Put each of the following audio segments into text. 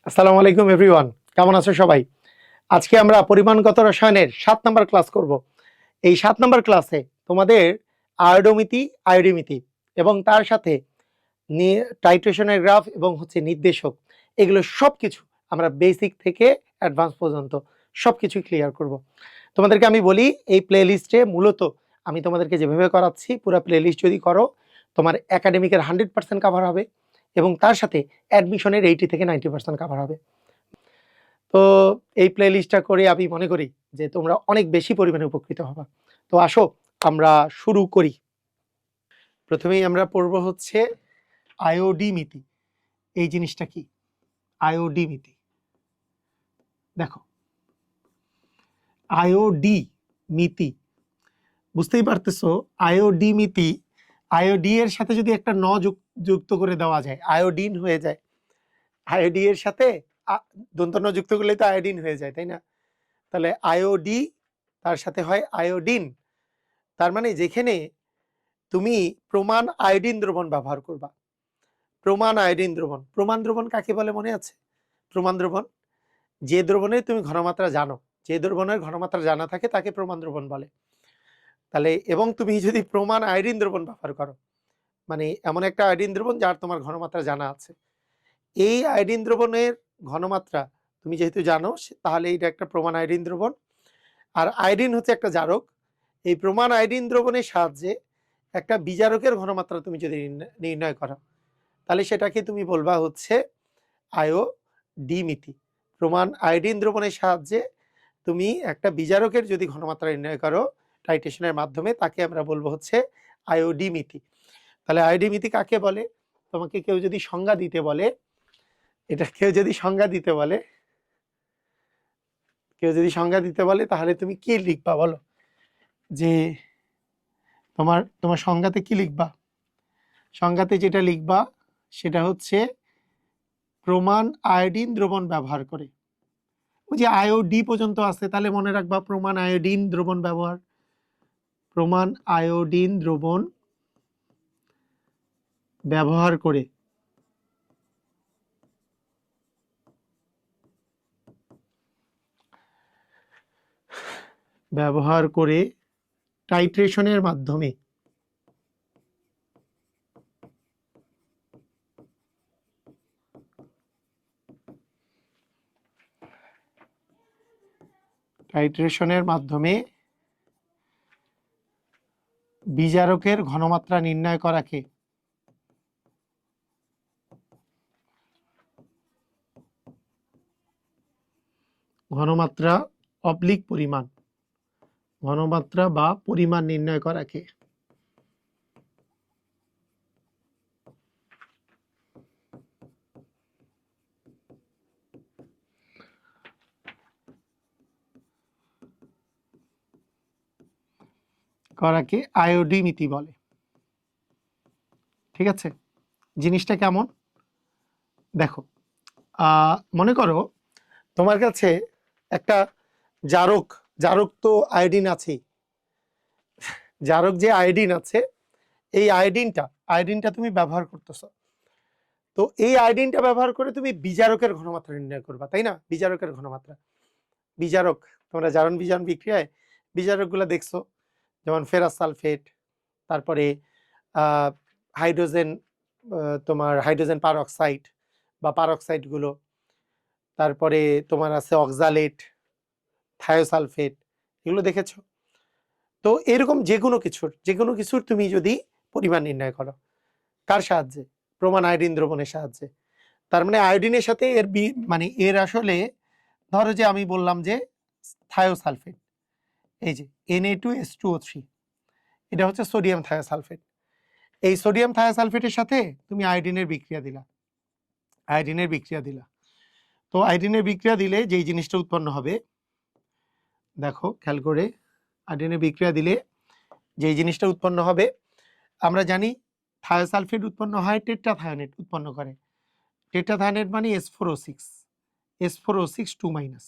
আসসালামু আলাইকুম এভরিওয়ান, কেমন আছো সবাই? আজকে আমরা পরিমাণগত রসায়নের 7 নাম্বার ক্লাস করব। এই 7 নাম্বার ক্লাসে তোমাদের আয়োডোমিতি, আয়োডিমিতি এবং তার সাথে টাইট্রেশনের গ্রাফ এবং নির্দেশক, এগুলো সবকিছু আমরা বেসিক থেকে অ্যাডভান্স পর্যন্ত সবকিছুই ক্লিয়ার করব। তোমাদেরকে আমি বলি, এই প্লেলিস্টে মূলত আমি তোমাদেরকে যেভাবে করাচ্ছি, পুরো প্লেলিস্ট যদি করো তোমার একাডেমিকের 100% কাভার হবে এবং তার সাথে অ্যাডমিশনের 80 থেকে 90% কাভার হবে। তো এই প্লেলিস্টটা করে আমি মনে করি যে তোমরা অনেক বেশি পরিমাণে উপকৃত হবা। তো আসো আমরা শুরু করি। প্রথমেই আমরা পড়ব আয়োডিমিতি। এই জিনিসটা কি? আয়োডিমিতি। দেখো, আয়োডি মিতি, বুঝতেই পারতেছো আয়োডিমিতি, আয়োডি এর সাথে যদি একটা যুক্ত করে দেওয়া যায় আয়োডিন হয়ে যায়। আয়োডি এর সাথে দন্ত ন যুক্ত করলেই তো আয়োডিন হয়ে যায়, তাই না? তাহলে আয়োডি তার সাথে হয় আয়োডিন। তার মানে যেখানে তুমি প্রমাণ আয়োডিন দ্রবণ ব্যবহার করবা, প্রমাণ আয়োডিন দ্রবণ। প্রমাণ দ্রবণ কাকে বলে মনে আছে? প্রমাণ দ্রবণ যে দ্রবণের তুমি ঘনমাত্রা জানো, যে দ্রবণের ঘনমাত্রা জানা থাকে তাকে প্রমাণ দ্রবণ বলে। তাহলে এবং তুমি যদি প্রমাণ আয়োডিন দ্রবণ ব্যবহার করো, মানে এমন একটা আয়োডিন দ্রবণ যার তোমার ঘনমাত্রা জানা আছে, এই আয়োডিন দ্রবণের ঘনমাত্রা তুমি যেহেতু জানো, তাহলে এটা একটা প্রমাণ আয়োডিন দ্রবণ। আর আয়োডিন হচ্ছে একটা জারক। এই প্রমাণ আয়োডিন দ্রবণের সাহায্যে একটা বিজারকের ঘনমাত্রা তুমি যদি নির্ণয় করো, তাহলে সেটাকে তুমি বলবা আয়োডিমিতি। প্রমাণ আয়োডিন দ্রবণের সাহায্যে তুমি একটা বিজারকের যদি ঘনমাত্রা নির্ণয় করো টাইট্রেশনের মাধ্যমে, তাকে আমরা বলবো আয়োডিমিতি। তাহলে আয়োডিমিতি কাকে বলে? তোমাকে কেউ যদি সংজ্ঞা দিতে বলে, তাহলে তুমি কি লিখবা বলো? যে তোমার সংজ্ঞাতে কি লিখবা? সংজ্ঞাতে যেটা লিখবা সেটা হচ্ছে প্রমাণ আয়োডিন দ্রবণ ব্যবহার করে। ওই যে আয়োডি পর্যন্ত আছে, তাহলে মনে রাখবা প্রমাণ আয়োডিন দ্রবণ ব্যবহার, প্রমাণ আয়োডিন দ্রবণ ব্যবহার করে টাইট্রেশনের মাধ্যমে বিজারকের ঘনমাত্রা নির্ণয় করাকে ঘনমাত্রা অবলিক পরিমাণ, ঘনমাত্রা বা পরিমাণ নির্ণয় করাকে আয়োডিমিতি বলে। ঠিক আছে, জিনিসটা কেমন দেখো। মনে করো তোমার কাছে একটা জারক, জারক তো আয়োডিন আছে, জারক যে আয়োডিন আছে, এই আয়োডিনটা তুমি ব্যবহার করতেছো। তো এই আয়োডিনটা ব্যবহার করে তুমি বিজারকের ঘনমাত্রা নির্ণয় করবা, তাই না? বিজারকের ঘনমাত্রা, বিজারক, তোমরা জারণ বিজারণ বিক্রিয়ায় বিজারকগুলো দেখছো, যেমন ফেরাস সালফেট, তারপরে হাইড্রোজেন, তোমার হাইড্রোজেন পারঅক্সাইড বা পারঅক্সাইড গুলো, তারপরে তোমার আছে অক্সালেট, থায়োসালফেট, এগুলো দেখেছো। তো এরকম যে কোনো কিছুর তুমি যদি পরিমাণ নির্ণয় করো, কার সাহায্যে? প্রমাণ আয়োডিন দ্রবণের সাহায্যে। তার মানে আয়োডিনের সাথে মানে এর আসলে, ধরো যে আমি বললাম যে থায়োসালফেট, এই যে Na2H2O3, এটা হচ্ছে সোডিয়াম থায়োসালফেট। এই সোডিয়াম থায়োসালফেটের সাথে তুমি আয়োডিনের বিক্রিয়া দিলা, তো আয়োডিনের বিক্রিয়া দিলে যেই জিনিসটা উৎপন্ন হবে, দেখো খেয়াল করে, আয়োডিনের বিক্রিয়া দিলে যেই জিনিসটা উৎপন্ন হবে, আমরা জানি থায়োসালফেট উৎপন্ন হয় টেট্রাথায়োনেট উৎপন্ন করে। টেট্রাথায়োনেট মানে S4O6 2-,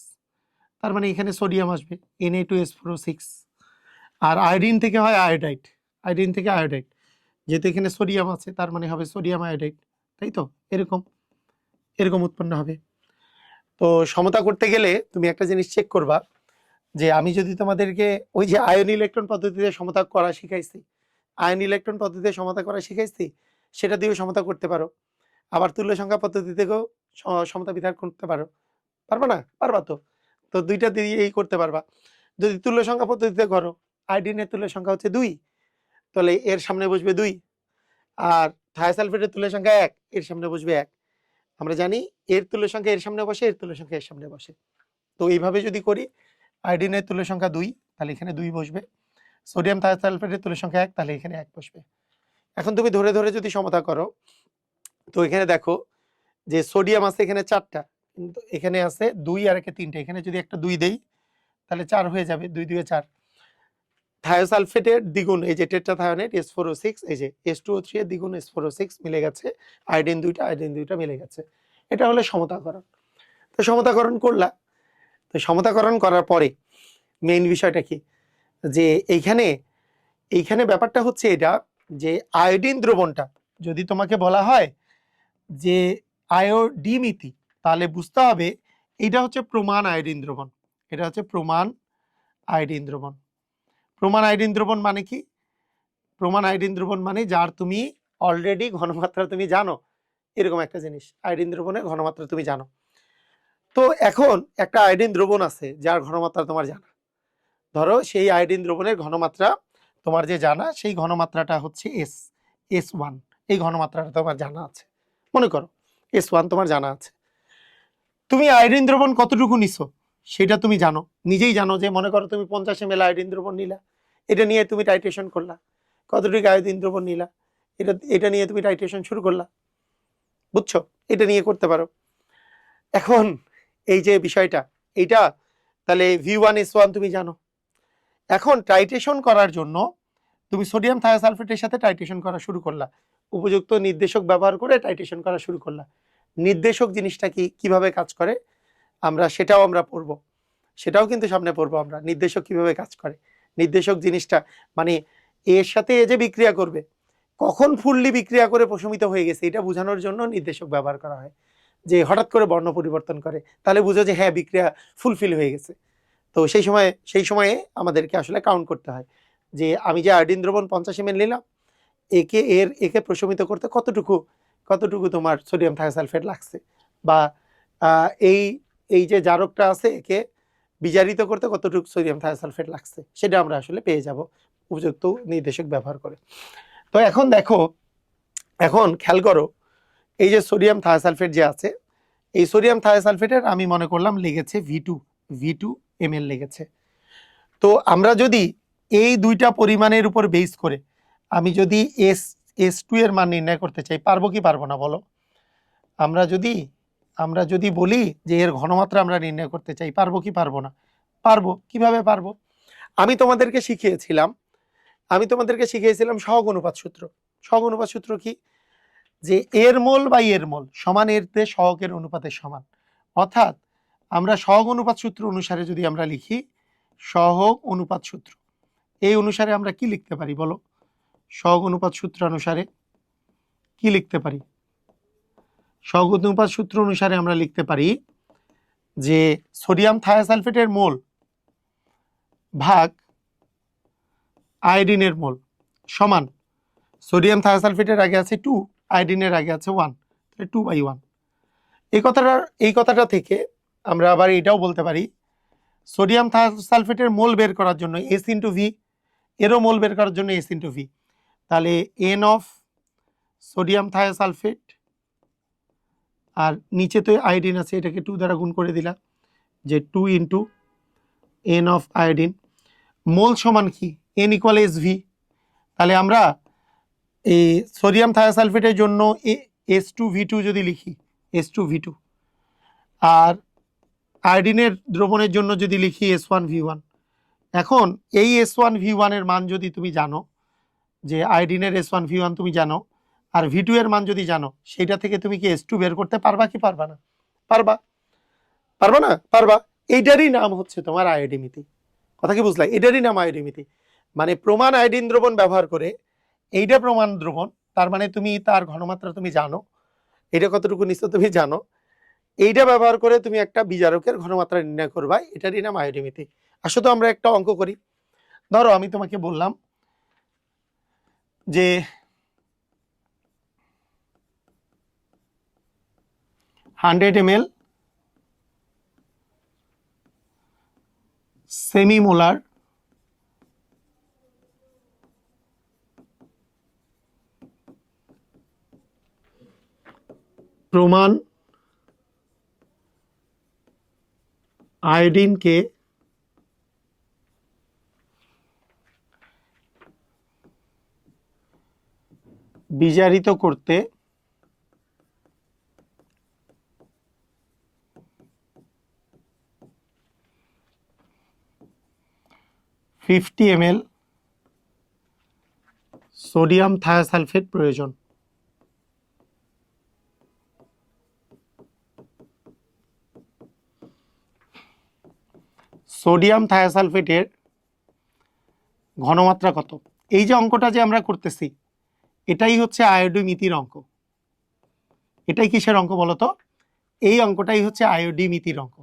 তার মানে এখানে সোডিয়াম আসবে, Na2S4O6। আর আয়োডিন থেকে হয় আয়োডাইড, যেহেতু এখানে সোডিয়াম আছে তার মানে হবে সোডিয়াম আয়োডাইড, তাই তো? এরকম উৎপন্ন হবে। তো সমতা করতে গেলে তুমি একটা জিনিস চেক করবা, যে আমি যদি তোমাদেরকে ওই যে আয়ন ইলেকট্রন পদ্ধতিতে সমতা করা শিখাইছি, আয়ন ইলেকট্রন পদ্ধতিতে সমতা করা শিখাইছি, সেটা দিয়েও সমতা করতে পারো। আবার তুল্য সংখ্যা পদ্ধতি থেকেও সমতা বিধান করতে পারো। পারবা না? পারবা তো। তো দুইটা দিয়েই করতে পারবা। যদি তুল্য সংখ্যা পদ্ধতিতে করো, আয়োডিনের তুল্য সংখ্যা হচ্ছে 2, তাহলে এর সামনে বসবে 2। আর থায়োসালফেটের তুল্য সংখ্যা 1, এর সামনে বসবে 1। আমরা জানি এর তুল্য সংখ্যা এর সামনে বসে, এর তুল্য সংখ্যা এর সামনে বসে। তো এইভাবে যদি করি, আয়োডিনের তুল্য সংখ্যা 2, তাহলে এখানে 2 বসবে। সোডিয়াম থায়োসালফেটের তুল্য সংখ্যা 1, তাহলে এখানে 1 বসবে। এখন তুমি ধরে ধরে যদি সমতা করো, তো এখানে দেখো যে সোডিয়াম আছে এখানে 4টা, কিন্তু এখানে আছে 2 আর একে 3টা। এখানে যদি একটা 2 দেই, তাহলে 4 হয়ে যাবে, 2 2 4। থায়োসালফেটের দ্বিগুণ, এই যে টেট্রাথায়োনেট H4O6, এই যে H2O3 এর দ্বিগুণ H4O6 মিলে গেছে, আয়োডিন 2টা মিলে গেছে। এটা হলো সমতাকরণ। তো সমতাকরণ করলা, তো সমতাকরণ করার পরে মেইন বিষয়টা কি, যে এইখানে ব্যাপারটা হচ্ছে এটা, যে আয়োডিন দ্রবণটা যদি তোমাকে বলা হয় যে আয়োডিমিতি, তাহলে বুঝতে হবে এটা হচ্ছে প্রমাণ আয়োডিন দ্রবণ। এটা হচ্ছে প্রমাণ আয়োডিন দ্রবণ। প্রমাণ আয়োডিন দ্রবণ মানে কি? প্রমাণ আয়োডিন দ্রবণ মানে যার তুমি অলরেডি ঘনমাত্রা তুমি জানো, এরকম একটা জিনিস। আয়োডিন দ্রবণের ঘনমাত্রা তুমি জানো। তো এখন একটা আয়োডিন দ্রবণ আছে যার ঘনমাত্রা তোমার জানা। ধরো সেই আয়োডিন দ্রবণের ঘনমাত্রা তোমার যে জানা, সেই ঘনমাত্রাটা হচ্ছে S1। এই ঘনমাত্রাটা তোমার জানা আছে। মনে করো S1 তোমার জানা আছে। তুমি আয়োডিন দ্রবণ কতটুকু নিছো সেটা তুমি জানো, নিজেই জানো। যে মনে করো তুমি 50 ml আয়োডিন দ্রবণ নিলা, এটা নিয়ে তুমি টাইট্রেশন করলা। কতটুকু আয়োডিন দ্রবণ নিলা, এটা নিয়ে তুমি টাইট্রেশন শুরু করলা। বুঝছো? এটা নিয়ে করতে পারো। এখন এই যে বিষয়টা, এইটা তাহলে V1S1 তুমি জানো। এখন টাইট্রেশন করার জন্য তুমি সোডিয়াম থায়োসালফেটের সাথে টাইট্রেশন করা শুরু করলা, উপযুক্ত নির্দেশক ব্যবহার করে টাইট্রেশন করা শুরু করলা। নির্দেশক জিনিসটা কি, কিভাবে কাজ করে, সেটাও আমরা পড়বো। সেটাও কিন্তু সামনে পড়বো আমরা, নির্দেশক কিভাবে কাজ করে। নির্দেশক জিনিসটা মানে এর সাথে এ যে বিক্রিয়া করবে, কখন ফুললি বিক্রিয়া করে প্রশমিত হয়ে গেছে, এটা বোঝানোর জন্য নির্দেশক ব্যবহার করা হয়। যে হঠাৎ করে বর্ণ পরিবর্তন করে, তাহলে বুঝো যে হ্যাঁ বিক্রিয়া ফুলফিল হয়ে গেছে। তো সেই সময়ে আমাদেরকে আসলে কাউন্ট করতে হয় যে আমি যে আয়োডিন দ্রবণ 50 ml নিলাম, একে প্রশমিত করতে কতটুকু তোমার সোডিয়াম থায়োসালফেট লাগছে, বা এই যে জারকটা আছে একে বিজারিত করতে কতটুকু সোডিয়াম থায়োসালফেট লাগছে, সেটা আমরা আসলে পেয়ে যাব উপযুক্ত নির্দেশক ব্যবহার করে। তো এখন দেখো, এখন খেয়াল করো, এই যে সোডিয়াম থায়োসালফেট যে আছে, এই সোডিয়াম থায়োসালফেটের আমি মনে করলাম লেগেছে V2 ml লেগেছে। তো আমরা যদি এই দুইটা পরিমাণের উপর বেস করে আমি যদি S2 এর মান নির্ণয় করতে চাই, পারবো কি পারবো না বলো? আমরা যদি বলি যে এর ঘনমাত্রা আমরা নির্ণয় করতে চাই, পারবো কি পারবো না? পারবো। কিভাবে পারবো? আমি তোমাদেরকে শিখিয়েছিলাম সহগ অনুপাত সূত্র। সহগ অনুপাত সূত্র কি? যে এর মোল বাই এর মোল সমান এর তে সহগের অনুপাতের সমান। অর্থাৎ আমরা সহগ অনুপাত সূত্র অনুসারে যদি আমরা লিখি, সহগ অনুপাত সূত্র, এই অনুসারে আমরা কি লিখতে পারি বলো? সহগ অনুপাত সূত্র অনুসারে কি লিখতে পারি? সহগ অনুপাত সূত্র অনুসারে আমরা লিখতে পারি যে সোডিয়াম থায়োসালফেটের মোল ভাগ আয়োডিনের মোল সমান, সোডিয়াম থায়োসালফেটের আগে আছে 2, আয়োডিনের আগে আছে 1, তাহলে 2/1। এই কথাটা থেকে আমরা আবার এটাও বলতে পারি, সোডিয়াম থায়োসালফেটের মোল বের করার জন্য S/V, এরও মোল বের করার জন্য S/V। তাহলে N অফ সোডিয়াম থায়োসালফেট, আর নিচে তো আয়োডিন আছে, এটাকে 2 দ্বারা গুণ করে দিলাম, যে 2 ইন্টু N অফ আয়োডিন। মোল সমান কি? N equal SV। তাহলে আমরা এই সোডিয়াম থায়োসালফেটের জন্য S2V2 যদি লিখি, S2V2, আর আয়োডিনের দ্রবণের জন্য যদি লিখি S1V1। এখন এই S1V1 এর মান যদি তুমি জানো, যে আয়োডিনের S1V1 তুমি জানো, আর V2 এর মান যদি জানো, সেইটা থেকে তুমি কি S2 বের করতে পারবা কি পারবা না? পারবা। পারবা না? পারবা। এইটারই নাম হচ্ছে তোমার আয়োডিমিতি। কথা কি বুঝলা? এটারই নাম আয়োডিমিতি। মানে প্রমাণ আয়োডিন দ্রবণ ব্যবহার করে, এইটা প্রমাণ দ্রবণ, তার মানে তুমি তার ঘনমাত্রা তুমি জানো, এটা কতটুকু নিশ্চয় তুমি জানো, এইটা ব্যবহার করে তুমি একটা বিজারকের ঘনমাত্রা নির্ণয় করবা, এটারই নাম আয়োডিমিতি। আসলে তো আমরা একটা অঙ্ক করি। ধরো আমি তোমাকে বললাম যে 100 ml সেমিমোলার প্রমাণ আয়োডিনকে বিজারিত করতে 50 ml সোডিয়াম থায়োসালফেট প্রয়োজন। সোডিয়াম থায়োসালফেটের ঘনমাত্রা কত? এই যে অঙ্কটা যে আমরা করতেছি এটাই হচ্ছে আয়োডিমিতির অঙ্ক। এটাই কিসের অঙ্ক বলতো? এই অঙ্কটাই হচ্ছে আয়োডিমিতির অঙ্ক।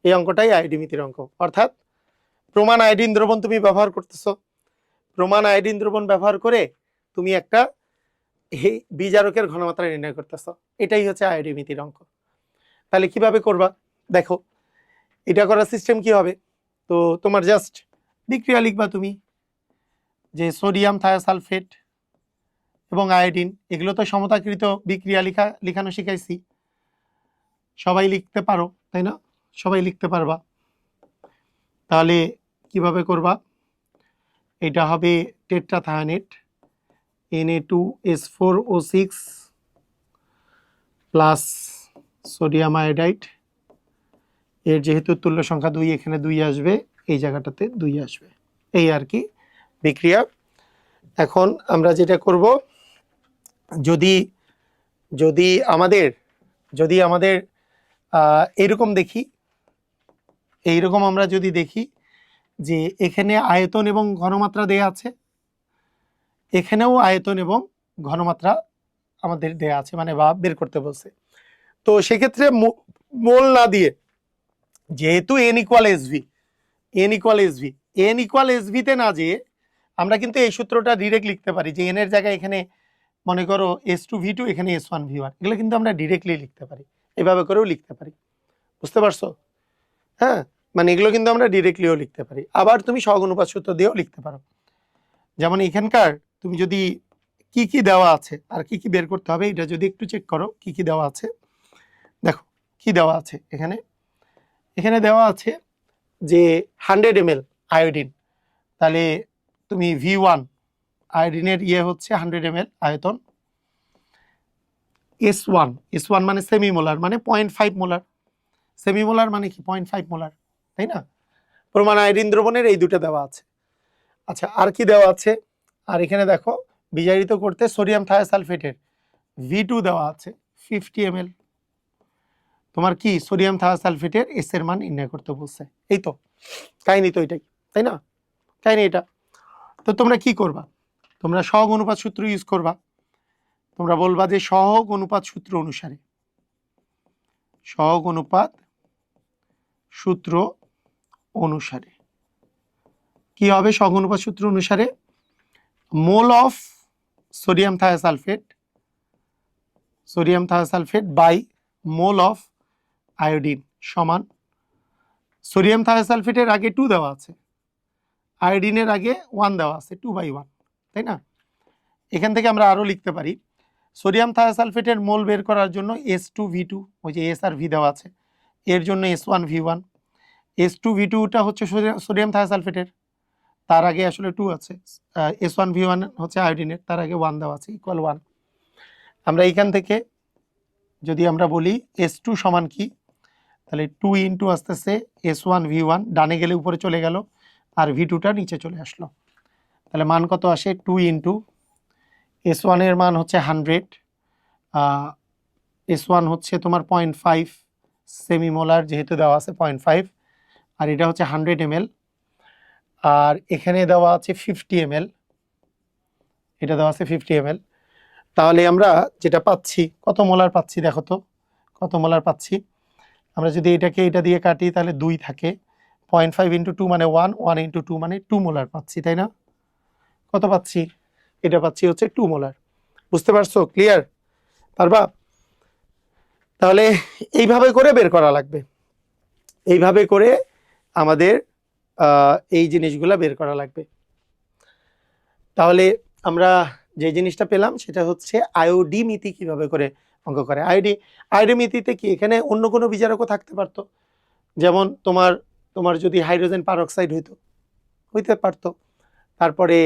এই অঙ্কটাই আয়োডিমিতির অঙ্ক, অর্থাৎ প্রমাণ আয়োডিন দ্রবণ তুমি ব্যবহার করতেছো। প্রমাণ আয়োডিন দ্রবণ ব্যবহার করে তুমি একটা বিজারকের ঘনমাত্রা নির্ণয় করতেছো। এটাই হচ্ছে আয়োডিমিতির অঙ্ক। তাহলে কিভাবে করবা দেখো, এটা করার সিস্টেম কি হবে? তো তোমার জাস্ট বিক্রিয়া লিখবা তুমি, যে সোডিয়াম থায়োসালফেট এবং আয়োডিন, এগুলো তো সমতাকৃত বিক্রিয়া লিখানো শিখাইছি, সবাই লিখতে পারো তাই না? সবাই লিখতে পারবা। তাহলে কিভাবে করবা? এটা হবে tetrathionate Na2S4O6 plus sodium iodide. এর যেহেতু তুল্য সংখ্যা 2, এখানে 2 আসবে, এই জায়গাটাতে 2 আসবে, এই আর কি বিক্রিয়া। এখন আমরা যেটা করব, যদি যদি আমাদের এরকম দেখি, এইরকম আমরা যদি দেখি যে এখানে আয়তন এবং ঘনমাত্রা দেয়া আছে, এখানেও আয়তন এবং ঘনমাত্রা আমাদের দেয়া আছে, মানে বা বের করতে বলছে, তো সেক্ষেত্রে মোল না দিয়ে, যেহেতু n ইকুয়াল এসভি তে না যেয়ে আমরা কিন্তু এই সূত্রটা ডিরেক্ট লিখতে পারি, যে এন এর জায়গায় এখানে মনে করো S2V2, এখানে S1V1, এগুলো কিন্তু আমরা ডিরেক্টলি লিখতে পারি, এভাবে করেও লিখতে পারি। বুঝতে পারছো? হ্যাঁ, মানে এগুলো কিন্তু আমরা ডিরেক্টলিও লিখতে পারি, আবার তুমি সহগ অনুপাত সূত্র দিয়েও লিখতে পারো। যেমন এখানকার তুমি যদি কি কি দেওয়া আছে আর কি কি বের করতে হবে, এটা যদি একটু চেক করো কি কি দেওয়া আছে। দেখো কি দেওয়া আছে এখানে দেওয়া আছে যে 100 ml আয়োডিন, তাহলে তুমি V1 আয়োডিনের হচ্ছে 100 ml আয়তন, S1 মানে সেমিমোলার, মানে 0.5 মোলার, সেমিমোলার মানে কি 0.5 মোলার, তাই না? প্রমাণ আয়োডিন দ্রবণের এই দুটো দেওয়া আছে। আচ্ছা, আর কি দেওয়া আছে? আর এখানে দেখো বিজারিত করতে সোডিয়াম থায়োসালফেটের V2 দেওয়া আছে 50 ml। তোমার কি সোডিয়াম থায়োসালফেটের এস এর মান নির্ণয় করতে বলছে। এই তো কাহিনী, তো এটাই, তাই না? কাহিনী এটা। তো তোমরা কি করবা? তোমরা সহগ অনুপাত সূত্র ইউজ করবা। তোমরা বলবা যে সহগ অনুপাত সূত্র অনুসারে কি হবে? সহগ অনুপাত সূত্র অনুসারে mole of sodium thiosulphate by mole of iodine সমান, সোডিয়াম থায়োসালফেটের আগে 2 দেওয়া আছে, আয়োডিনের আগে 1 দেওয়া আছে, 2/1, তাই না? এখান থেকে আমরা আরো লিখতে পারি, সোডিয়াম থায়োসালফেটের মোল বের করার জন্য S2V2, ওই যে S আর V দেওয়া আছে, এর জন্য S1V1, S2V2টা হচ্ছে সোডিয়াম থায়োসালফেটের, তার আগে আসলে 2 আছে, S1V1 হচ্ছে আয়োডিনের, তার আগে 1 দেওয়া আছে, ইকুয়াল 1। আমরা এইখান থেকে যদি আমরা বলি S2 সমান কি, তাহলে 2 ইন্টু আসতেছে S1V1, ডানে গেলে উপরে চলে গেল, আর V2টা নিচে চলে আসলো, তাহলে মান কত আসে? 2 ইন্টু S1 এর মান হচ্ছে 100, S1 হচ্ছে তোমার 0.5 সেমিমোলার, যেহেতু দেওয়া আছে 0.5, আর এটা হচ্ছে 100 ml, আর এখানে দেওয়া আছে 50 ml, এটা দেওয়া আছে 50 ml। তাহলে আমরা যেটা পাচ্ছি, কত মোলার পাচ্ছি দেখো তো, কত মোলার পাচ্ছি? আমরা যদি এটাকে এটা দিয়ে কাটি তাহলে 2 থাকে, 0.5 ইন্টু 2 মানে 1, 1 ইন্টু 2 মানে 2 মোলার পাচ্ছি, তাই না? কত পাচ্ছি? এটা পাচ্ছি হচ্ছে 2 মোলার। বুঝতে পারছো? ক্লিয়ার? পারবা? তাহলে এইভাবে করে বের করা লাগবে, এইভাবে করে আমাদের এই জিনিসগুলা বের করা লাগবে। তাহলে আমরা যে জিনিসটা পেলাম সেটা হচ্ছে আয়োডি মিতি কিভাবে করে অঙ্ক করে। আয়োডি মিতিতে কি এখানে অন্য কোনো বিজারকও থাকতে পারতো, যেমন তোমার তোমার যদি হাইড্রোজেন পারঅক্সাইড হইতে পারতো, তারপরে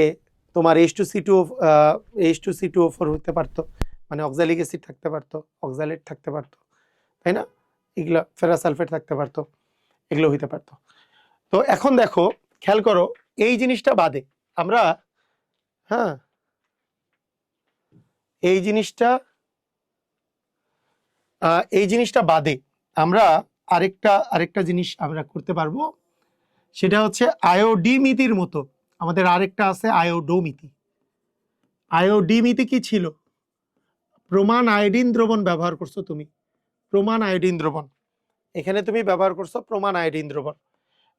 তোমার H2C2O4 হইতে পারতো, মানে অক্সালিক অ্যাসিড থাকতে পারতো, অক্সালেট থাকতে পারতো, তাই না? এগুলো ফেরাসালফেট থাকতে পারতো, এগুলো হইতে পারতো। তো এখন দেখো, খেয়াল করো, এই জিনিসটা বাদে আমরা, হ্যাঁ, এই জিনিসটা বাদে আমরা আরেকটা জিনিস আমরা করতে পারবো, সেটা হচ্ছে আয়োডিমিতির মতো আমাদের আরেকটা আছে আয়োডোমিতি। আয়োডিমিতি কি ছিল? প্রমাণ আয়োডিন দ্রবণ ব্যবহার করছো তুমি, প্রমাণ আয়োডিন দ্রবণ, এখানে তুমি ব্যবহার করছো প্রমাণ আয়োডিন দ্রবণ।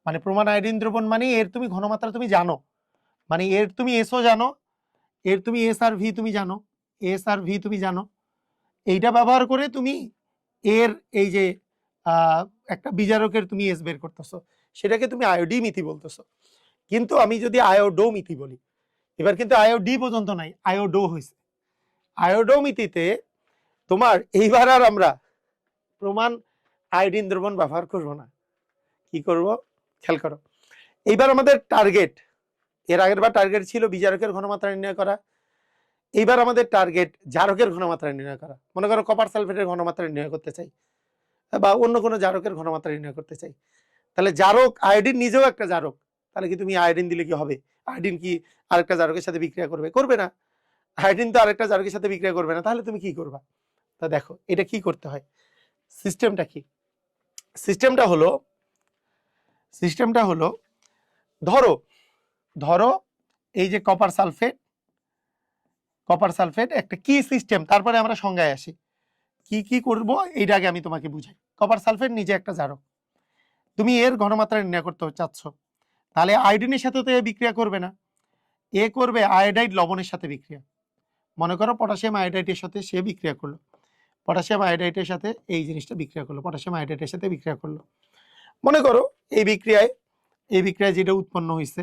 মানে প্রমাণ আয়োডিন দ্রবণ মানে এর তুমি ঘনমাত্রা তুমি জানো, মানে এর তুমি এসও জানো, এর তুমি এস আর ভি তুমি জানো, এস আর ভি তুমি জানো। এইটা ব্যবহার করে তুমি এর এই যে একটা বিজারকের তুমি এস বের করতেছো, সেটাকে তুমি আয়োডিমিতি বলতেছো। কিন্তু আমি যদি আয়োডোমিতি বলি, এবার কিন্তু আয়োডি পর্যন্ত নাই, আয়োডো হয়েছে। আয়োডোমিতিতে তোমার এইবার আর আমরা প্রমাণ আয়োডিন দ্রবণ ব্যবহার করব না। কি করব? খেয়াল করো, এইবার আমাদের টার্গেট, এর আগের বার টার্গেট ছিল বিজারকের ঘনমাত্রা নির্ণয় করা, এইবার আমাদের টার্গেট জারকের ঘনমাত্রা নির্ণয় করা। মনে করো কপার সালফেটের ঘনমাত্রা নির্ণয় করতে চাই, বা অন্য কোনো জারকের ঘনমাত্রা নির্ণয় করতে চাই, তাহলে জারক আয়োডিন নিজেও একটা জারক, তাহলে কি তুমি আয়োডিন দিলে কি হবে? আয়োডিন কি আরেকটা জারকের সাথে বিক্রিয়া করবে? করবে না। আয়োডিন তো আরেকটা জারকের সাথে বিক্রিয়া করবে না, তাহলে তুমি কি করবা? তা দেখো এটা কি করতে হয়, সিস্টেমটা কি? সিস্টেমটা হলো ধরো ধরো এই যে কপার সালফেট একটা কি সিস্টেম, তারপরে আমরা সংজ্ঞায় আসি কি কি করব, এইটা আগে আমি তোমাকে বুঝাই। কপার সালফেট নিজে একটা জারক, তুমি এর ঘনমাত্রা নির্ণয় করতে চাচ্ছ, তাহলে আয়োডিনের সাথে তো এ বিক্রিয়া করবে না, এ করবে আয়োডাইড লবণের সাথে বিক্রিয়া। মনে করো পটাশিয়াম আয়োডাইডের সাথে সে বিক্রিয়া করলো, পটাশিয়াম আয়োডাইডের সাথে এই জিনিসটা বিক্রিয়া করলো, পটাশিয়াম আয়োডাইডের সাথে বিক্রিয়া করলো। মনে করো এই বিক্রিয়ায় যেটা উৎপন্ন হয়েছে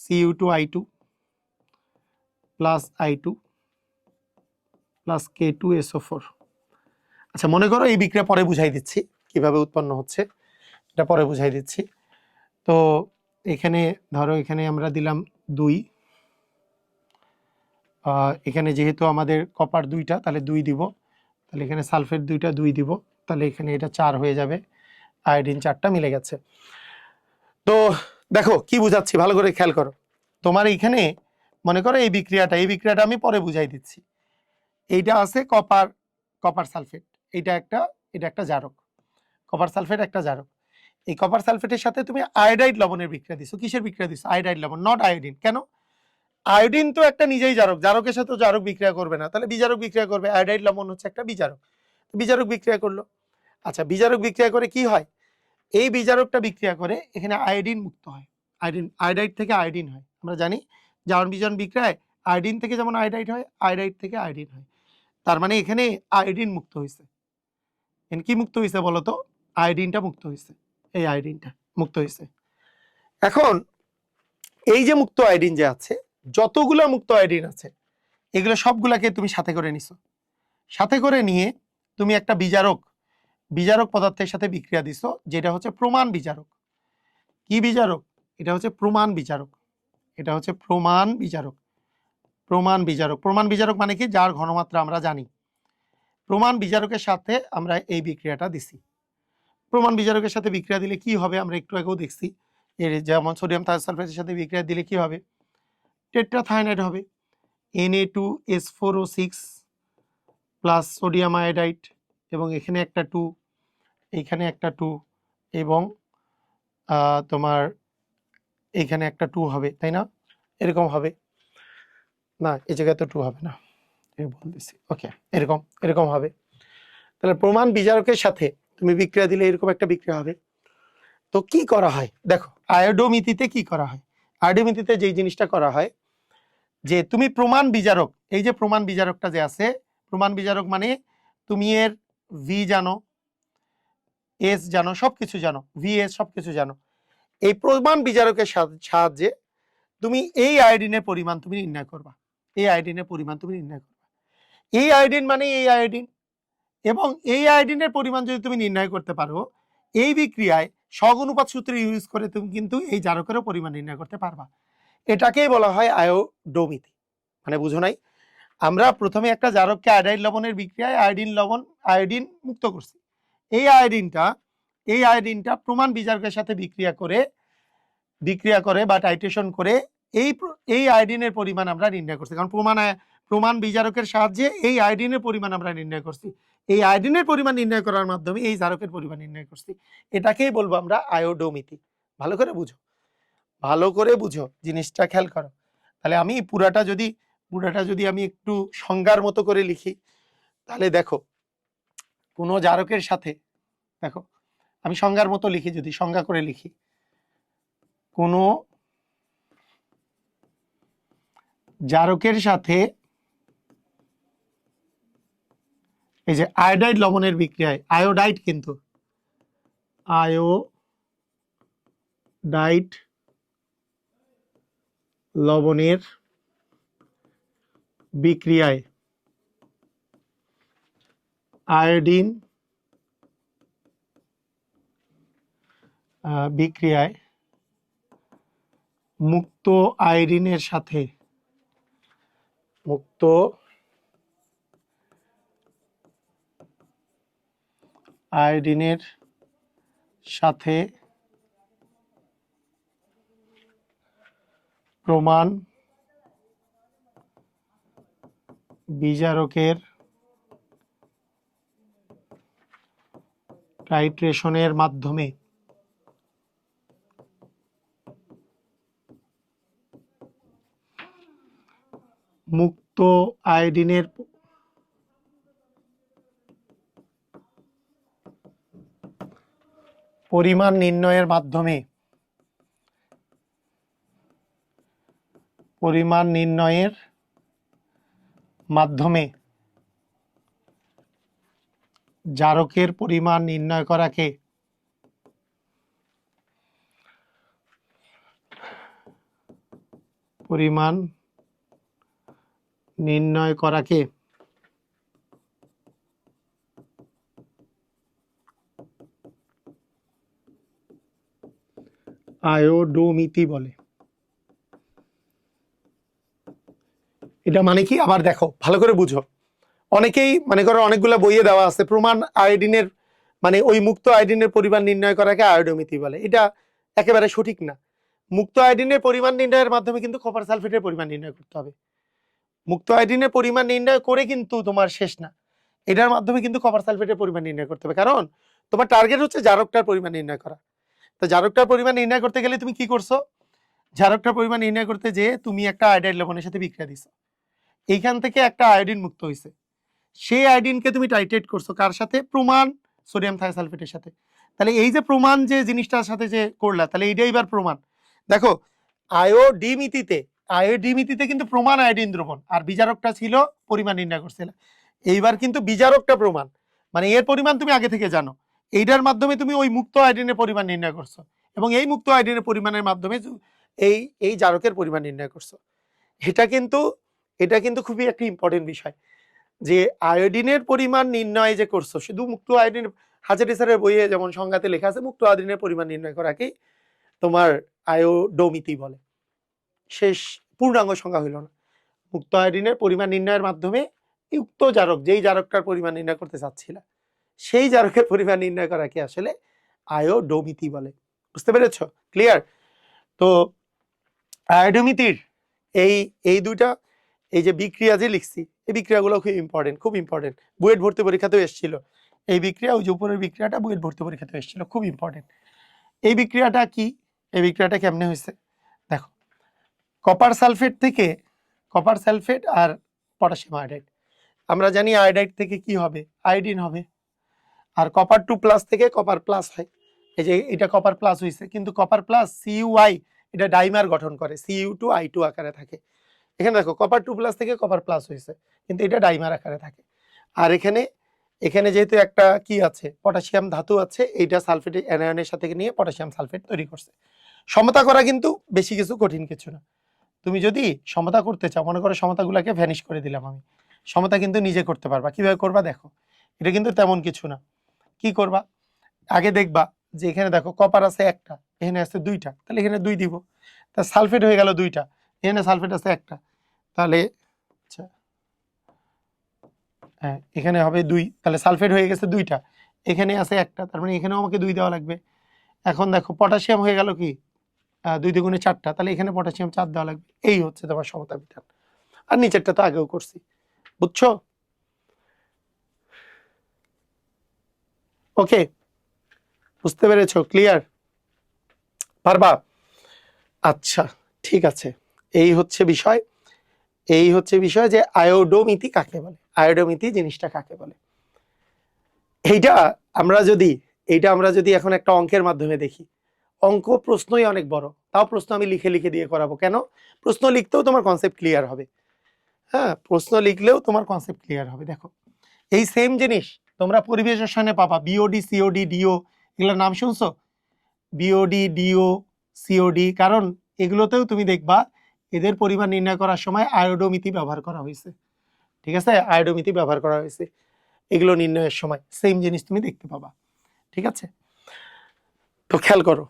Cu2I2 plus I2 plus K2SO4। আচ্ছা, মনে করো এই বিক্রিয়া পরে বুঝাই দিচ্ছি কিভাবে উৎপন্ন হচ্ছে, এটা পরে বুঝাই দিচ্ছি। তো এখানে ধরো, এখানে আমরা দিলাম 2, এখানে যেহেতু আমাদের কপার 2টা, তাহলে 2 দিব, তাহলে এখানে সালফেট 2টা 2 দিব, তাহলে এখানে এটা 4 হয়ে যাবে, আয়োডিন 4টা মিলে গেছে। তো দেখো কি বুঝাচ্ছি, ভালো করে খেয়াল করো। তোমার এইখানে মনে করো এই বিক্রিয়াটা আমি পরে বুঝাই দিচ্ছি। এইটা আছে কপার সালফেট, এটা একটা জারক, কপার সালফেট একটা জারক। এই কপার সালফেটের সাথে তুমি আয়োডাইড লবণের বিক্রিয়া দিছো। কিসের বিক্রিয়া দিছো? আয়োডাইড লবণ, নট আয়োডিন। কেন? আয়োডিন তো একটা নিজেই জারক, জারকের সাথে জারক বিক্রিয়া করবে না, তাহলে বিজারক বিক্রিয়া করবে। আয়োডাইড লবণ হচ্ছে একটা বিজারক, বিজারক বিক্রিয়া করলো। আচ্ছা, বিজারক বিক্রিয়া করে কি হয়? এই বিজারকটা বিক্রিয়া করে এখানে আয়োডিন মুক্ত হয়, আয়োডাইড থেকে আয়োডিন হয়। আমরা জানি জারণ বিজারণ বিক্রিয়ায় আয়োডিন থেকে যেমন আয়োডাইড হয়, আয়োডাইড থেকে আয়োডিন হয়। তার মানে এখানে আয়োডিন মুক্ত হয়েছে। কি মুক্ত হয়েছে বলতো? আয়োডিনটা মুক্ত হয়েছে, এই আয়োডিনটা মুক্ত হয়েছে। এখন এই যে মুক্ত আয়োডিন যে আছে, যতগুলো মুক্ত আয়োডিন আছে এগুলো সবগুলাকে তুমি সাথে করে নিছো। সাথে করে নিয়ে তুমি একটা বিজারক পদার্থের সাথে বিক্রিয়া দিছো, যেটা হচ্ছে প্রমাণ বিজারক। কি বিজারক? এটা হচ্ছে প্রমাণ বিজারক, এটা হচ্ছে প্রমাণ বিজারক। প্রমাণ বিজারক মানে কি? যার ঘনমাত্রা আমরা জানি। প্রমাণ বিজারকের সাথে আমরা এই বিক্রিয়াটা দিছি। প্রমাণ বিজারকের সাথে বিক্রিয়া দিলে কি হবে আমরা একটু আগেও দেখছি, এর যেমন সোডিয়াম থায়োসালফেটের সাথে বিক্রিয়া দিলে কি হবে? টেট্রাথায়োনাইড হবে, Na2S4O6 প্লাস সোডিয়াম আয়োডাইড, এবং এখানে একটা 2, এইখানে একটা 2, এবং তোমার এইখানে একটা 2 হবে, তাই না? এরকম হবে না, এই জায়গায় তো 2 হবে না, বলতেছি। ওকে, এরকম হবে। তাহলে প্রমাণ বিজারকের সাথে তুমি বিক্রিয়া দিলে এরকম একটা বিক্রিয়া হবে। তো কি করা হয় দেখো, আয়োডোমিতিতে কি করা হয়, আয়োডোমিতিতে যেই জিনিসটা করা হয় যে তুমি প্রমাণ বিজারক, এই যে প্রমাণ বিজারকটা যে আছে, প্রমাণ বিজারক মানে তুমি এর ভি জানো, এস জানো, সবকিছু জানো, ভি এস সবকিছু জানো। এই প্রমাণ বিজারকের সাহায্যে তুমি এই আয়োডিনের পরিমাণ তুমি নির্ণয় করবা, এই আয়োডিনের পরিমাণ তুমি নির্ণয় করবা। এই আয়োডিন মানে এই আয়োডিন, এবং এই আয়োডিনের পরিমাণ যদি তুমি নির্ণয় করতে পারো, এই বিক্রিয়ায় সগুণুপাত সূত্র ইউজ করে তুমি কিন্তু এই জারকেরও পরিমাণ নির্ণয় করতে পারবা। এটাকেই বলা হয় আয়োডোমিতি। মানে বুঝো নাই, আমরা প্রথমে একটা জারককে আয়োডাইড লবণের বিক্রিয়ায় আয়োডিন মুক্ত করছি। এই আয়োডিনটা প্রমাণ বিজারকের সাথে বিক্রিয়া করে বা টাইট্রেশন করে এই আয়োডিনের পরিমাণ আমরা নির্ণয় করছি, কারণ প্রমাণ বিজারকের সাহায্যে এই আয়োডিনের পরিমাণ আমরা নির্ণয় করছি। এই আয়োডিনের পরিমাণ নির্ণয় করার মাধ্যমে এই জারকের পরিমাণ নির্ণয় করছি। এটাকেই বলবো আমরা আয়োডোমিতি। ভালো করে বুঝো জিনিসটা, খেয়াল করো। তাহলে আমি পুরাটা যদি আমি একটু সংজ্ঞার মতো করে লিখি, তাহলে দেখো কোনো জারকের সাথে, দেখো আমি সংজ্ঞার মতো লিখি, যদি সংজ্ঞা করে লিখি, কোনো জারকের সাথে এই যে আয়োডাইড লবণের বিক্রিয়ায়, আয়োডাইড কিন্তু আয়োডাইড লবণের বিক্রিয়ায় আয়োডিন বিক্রিয়ায় মুক্ত আয়োডিনের সাথে প্রমাণ বিজারকের টাইট্রেশনের মাধ্যমে মুক্ত আয়োডিনের পরিমাণ নির্ণয়ের মাধ্যমে জারকের পরিমাণ নির্ণয় করাকে আয়োডোমিতি বলে। এটা মানে কি আবার দেখো, ভালো করে বুঝো। অনেকেই মনে করো অনেকগুলো বইয়ে দেওয়া আছে প্রমাণ আয়োডিনের মানে ওই মুক্ত আয়োডিনের পরিমাণ নির্ণয় করাকে আয়োডোমিতি বলে। এটা একেবারে সঠিক না। মুক্ত আয়োডিনের পরিমাণ নির্ণয়ের মাধ্যমে কিন্তু কপার সালফেটের পরিমাণ নির্ণয় করতে হবে। মুক্ত আয়োডিনের পরিমাণ নির্ণয় করে কিন্তু তোমার শেষ না, এটার মাধ্যমে কিন্তু কপার সালফেটের পরিমাণ নির্ণয় করতে হবে, কারণ তোমার টার্গেট হচ্ছে জারকটার পরিমাণ নির্ণয় করা। তো জারকটার পরিমাণ নির্ণয় করতে গেলে তুমি কি করছো, জারকটার পরিমাণ নির্ণয় করতে যে তুমি একটা আয়োডাইড লবণের সাথে বিক্রিয়া দিছো, এইখান থেকে একটা আয়োডিন মুক্ত হয়েছে, সেই আয়োডিনকে তুমি টাইট্রেট করছো কার সাথে, প্রমাণ সোডিয়াম থায়োসালফেটের সাথে। তাহলে এই যে প্রমাণ যে জিনিসটার সাথে যে করলা, তাহলে এইটাই এবার প্রমাণ। দেখো আয়োডিমিতিতে কিন্তু প্রমাণ আয়োডিন দ্রবণ আর বিজারকটা ছিল পরিমাণ নির্ণয় করছিল। এইবার কিন্তু বিজারকটা প্রমাণ, মানে এর পরিমাণ তুমি আগে থেকে জানো, এইটার মাধ্যমে তুমি ওই মুক্ত আয়োডিনের পরিমাণ নির্ণয় করছো, এবং এই মুক্ত আয়োডিনের পরিমাণের মাধ্যমে এই জারকের পরিমাণ নির্ণয় করছো। এটা কিন্তু খুবই একটা ইম্পর্টেন্ট বিষয়, যে আয়োডিনের পরিমাণ নির্ণয় যে করছো, শুধু মুক্ত আয়োডিন, হাজারি স্যারের বইয়ে যেমন সংজ্ঞাতে লেখা আছে মুক্ত আয়োডিনের পরিমাণ নির্ণয় করাকেই তোমার আয়োডোমিতি বলে। শেষ পূর্ণাঙ্গ সংজ্ঞা হইল না। মুক্ত আয়োডিনের পরিমাণ নির্ণয়ের মাধ্যমে উক্ত জারক, যেই জারকটার পরিমাণ নির্ণয় করতে চাচ্ছিল, সেই জারকের পরিমাণ নির্ণয় করাকে আসলে আয়োডোমিতি বলে। বুঝতে পেরেছ? ক্লিয়ার? তো আয়োডোমিতির এই দুইটা, এই যে বিক্রিয়া যে লিখছি, এই বিক্রিয়াগুলো খুব ইম্পর্টেন্ট। বুয়েট ভর্তি পরীক্ষাতেও এসেছিল এই বিক্রিয়া, ওই যে উপরের বিক্রিয়াটা বুয়েট ভর্তি পরীক্ষাতেও এসেছিল, খুব ইম্পর্টেন্ট। এই বিক্রিয়াটা কি, এই বিক্রিয়াটা কেমনে হয়েছে দেখো। কপার সালফেট আর পটাশিয়াম আয়োডাইড, আমরা জানি আয়োডাইড থেকে কি হবে, আয়োডিন হবে। আর কপার 2+ থেকে কপার প্লাস হয়। এই যে এটা কপার প্লাস হয়েছে, কিন্তু কপার প্লাস CuI এটা ডাইমার গঠন করে, Cu2I2 আকারে থাকে। এখানে দেখো কপার 2+ থেকে কপার প্লাস হয়েছে, কিন্তু এটা ডাইমার আকারে থাকে। আর এখানে এখানে যেহেতু একটা কি আছে, পটাশিয়াম ধাতু আছে, এইটা সালফেট অ্যানায়নের সাথে নিয়ে পটাশিয়াম সালফেট তৈরি করছে। সমতা করা কিন্তু বেশি কিছু কঠিন কিছু না। তুমি যদি সমতা করতে চাও, মনে করো সমতাগুলোকে ভ্যানিশ করে দিলাম আমি, সমতা কিন্তু নিজে করতে পারবা। কিভাবে করবা দেখো, এটা কিন্তু তেমন কিছু না। কি করবা, আগে দেখবা যে এখানে দেখো কপার আছে একটা, এখানে আছে দুইটা, তাহলে এখানে 2 দিব, তা সালফেট হয়ে গেল দুইটা, এখানে সালফেট আছে একটা, তাহলে আচ্ছা হ্যাঁ এখানে হবে 2, তাহলে সালফেট হয়ে গেছে দুইটা, এখানে আছে একটা, তার মানে এখানেও আমাকে 2 দেওয়া লাগবে। এখন দেখো পটাশিয়াম হয়ে গেল কি 2 দ্বিগুণে 4টা, তাহলে এখানে পটাশিয়াম 4 দেওয়া লাগবে। এই হচ্ছে তোমার সমতা বিধান। আর নিচেরটা তো আগেও করছি, বুঝছো? ওকে, বুঝতে পেরেছো? ক্লিয়ার? পারবা? আচ্ছা ঠিক আছে, এই হচ্ছে বিষয়। এই হচ্ছে বিষয় যে আয়োডোমিতি কাকে বলে, আয়োডোমিতি জিনিসটা কাকে বলে। এইটা আমরা যদি এখন একটা অঙ্কের মাধ্যমে দেখি, অঙ্ক প্রশ্নই অনেক বড়, তাও প্রশ্ন আমি লিখে লিখে দিয়ে করাবো। কেন? প্রশ্ন লিখতেও তোমার কনসেপ্ট ক্লিয়ার হবে। হ্যাঁ, প্রশ্ন লিখলেও তোমার কনসেপ্ট ক্লিয়ার হবে। দেখো এই সেম জিনিস তোমরা পরিবেশ রসায়নে পাবা, বিওডি, সিওডি, ডিও, এগুলোর নাম শুনছো? বিওডি, ডিও, সিওডি, কারণ এগুলোতেও তুমি দেখবা এদের পরিমাণ নির্ণয় করার সময় আয়োডোমিতি ব্যবহার করা হয়েছে। ঠিক আছে, আয়োডোমিতি ব্যবহার করা হয়েছে এগুলো নির্ণয়ের সময়, সেম জিনিস তুমি দেখতে পাবা। ঠিক আছে, তো খেয়াল করো,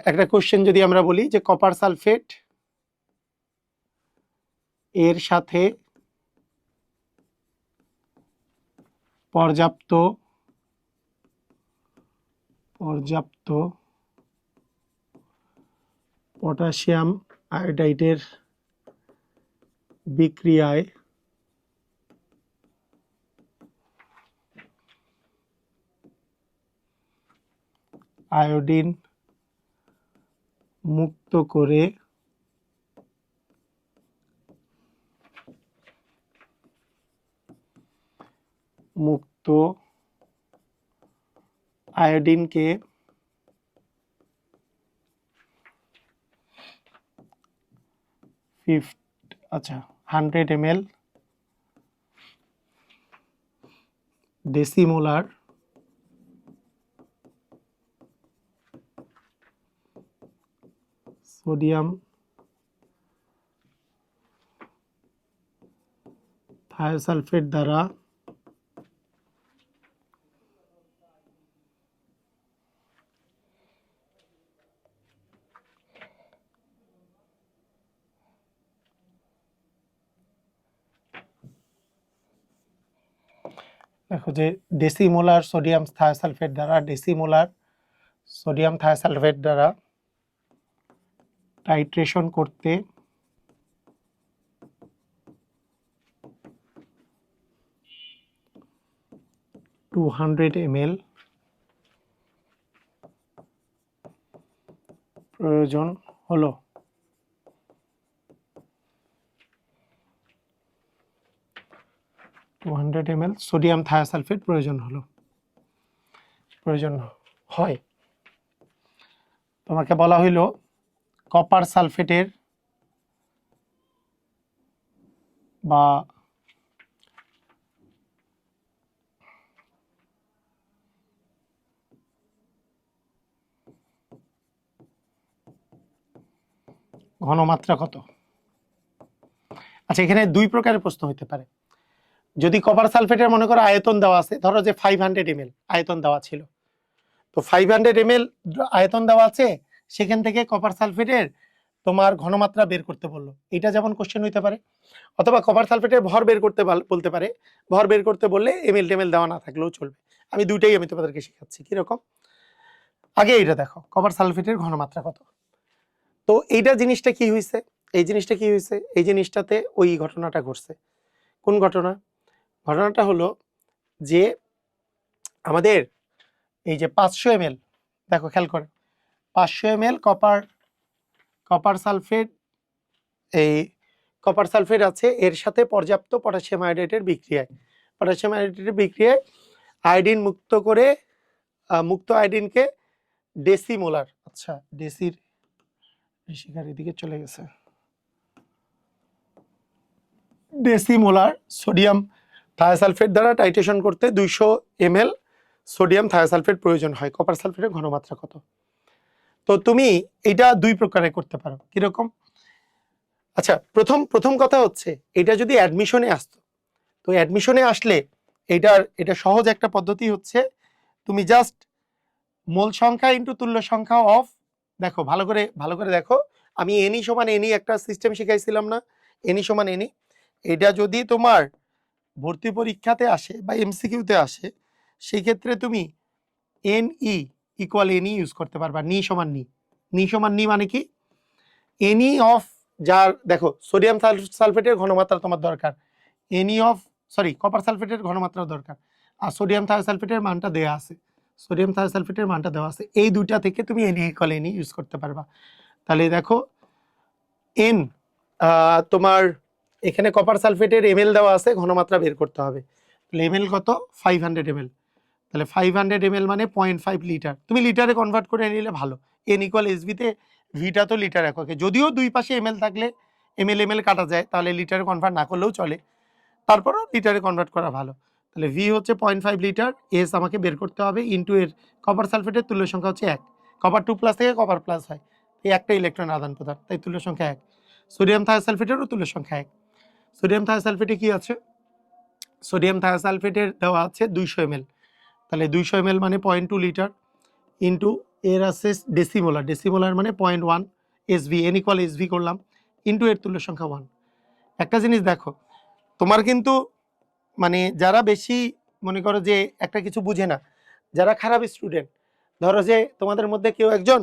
একটা কোশ্চেন যদি আমরা বলি যে কপার সালফেট এর সাথে পর্যাপ্ত পটাশিয়াম আয়োডাইডের বিক্রিয়ায় আয়োডিন মুক্ত করে আয়োডিনকে 100 ml ডেসিমোলার সোডিয়াম থায়োসালফেট দ্বারা দেখো যে ডেসিমোলার সোডিয়াম থায়োসালফেট দ্বারা টাইট্রেশন করতে 200 ml প্রয়োজন হলো। সোডিয়াম থায়োসালফেট প্রয়োজন হয়। তোমাকে বলা হইল কপার সালফেটের বা ঘনমাত্রা কত? আচ্ছা, এখানে 2 প্রকারের প্রশ্ন হতে পারে। যদি কপার সালফেটের মনে করো আয়তন দেওয়া আছে, ধরো যে 500 ml আয়তন দেওয়া ছিল, তো 500 ml আয়তন দেওয়া আছে, সেখান থেকে কপার সালফেটের তোমার ঘনমাত্রা বের করতে বললো, এটা যেমন কোশ্চেন হইতে পারে। অথবা কপার সালফেটের ভর বের করতে বলতে পারে, ভর বের করতে বললে এমএল টেমএল দেওয়া না থাকলেও চলবে। আমি দুইটাই আমি তোমাদেরকে শেখাচ্ছি। কিরকম? আগে এইটা দেখো, কপার সালফেটের ঘনমাত্রা কত। তো এইটা জিনিসটা কি হয়েছে, এই জিনিসটাতে ওই ঘটনাটা ঘটছে। কোন ঘটনা? ঘটনাটা হলো যে আমাদের এই যে 500 ml, দেখো খেয়াল করো, 500 ml কপার সালফেট, এই কপার সালফেট আছে, এর সাথে পর্যাপ্ত পটাশিয়াম আয়োডাইডের বিক্রিয়ায় আয়োডিন মুক্ত করে মুক্ত আয়োডিনকে ডেসিমোলার, আচ্ছা ঋষিকার এদিকে চলে গেছে, ডেসিমোলার সোডিয়াম থায়োসালফেট দ্বারা টাইট্রেশন করতে 200 ml সোডিয়াম থায়োসালফেট প্রয়োজন হয়। কপার সালফেটের ঘনমাত্রা কত? তো তুমি এটা দুই প্রকারে করতে পারো। কিরকম? আচ্ছা, প্রথম কথা হচ্ছে এটা যদি অ্যাডমিশনে আসতো, তো অ্যাডমিশনে আসলে এটা সহজ একটা পদ্ধতি হচ্ছে, তুমি জাস্ট মোল সংখ্যা ইন্টু তুল্য সংখ্যা অফ, দেখো ভালো করে দেখো, আমি এনি সমান এনি একটা সিস্টেম শিখাইছিলাম না, এনি সমান এনি, এটা যদি তোমার ভর্তি পরীক্ষাতে আসে বা এমসিকিউতে আসে, সেই ক্ষেত্রে তুমি N E equal any use করতে পারবা। নি সমান নি মানে কি? এনি অফ, যার দেখো সোডিয়াম সালফেটের ঘনমাত্রা তোমার দরকার, এনি অফ কপার সালফেটের ঘনমাত্রা দরকার, আর সোডিয়াম থায়োসালফেটের মানটা দেওয়া আছে, সোডিয়াম থায়োসালফেটের মানটা দেওয়া আছে, এই দুইটা থেকে তুমি এনি ইকুয়াল এনি ইউজ করতে পারবা। তাহলে দেখো এন তোমার এখানে কপার সালফেটের এমএল দেওয়া আছে, ঘনমাত্রা বের করতে হবে। তাহলে এমএল কত? 500 ml। তাহলে 500 ml মানে 0.5 লিটার, তুমি লিটারে কনভার্ট করে নিলে ভালো। এন ইকুয়াল এসবিতে ভিটা তো লিটার এককে, যদিও দুই পাশে এমএল থাকলে এমএল কাটা যায়, তাহলে লিটারে কনভার্ট না করলেও চলে, তারপরও লিটারে কনভার্ট করা ভালো। তাহলে ভি হচ্ছে 0.5 লিটার, এস আমাকে বের করতে হবে, ইন্টু এর কপার সালফেটের তুল্য সংখ্যা হচ্ছে 1, কপার 2+ থেকে কপার প্লাস হয়, এই একটা ইলেকট্রন আদান প্রদান, তাই তুল্য সংখ্যা 1। সোডিয়াম থায়োসালফেটেরও তুল্য সংখ্যা 1। সোডিয়াম থায়োসালফেটে কি আছে? সোডিয়াম থায়োসালফেটের দেওয়া আছে 200 ml, তাহলে 200 ml মানে 0.2 লিটার, ইন্টু এর আছে ডেসিমোলার মানে 0.1 এসভি, এন ইকুয়াল এসভি করলাম, ইন্টু এর তুল্য সংখ্যা 1। একটা জিনিস দেখো, তোমার কিন্তু মানে যারা বেশি মনে করো যে একটা কিছু বুঝে না, যারা খারাপ স্টুডেন্ট, ধরো যে তোমাদের মধ্যে কেউ একজন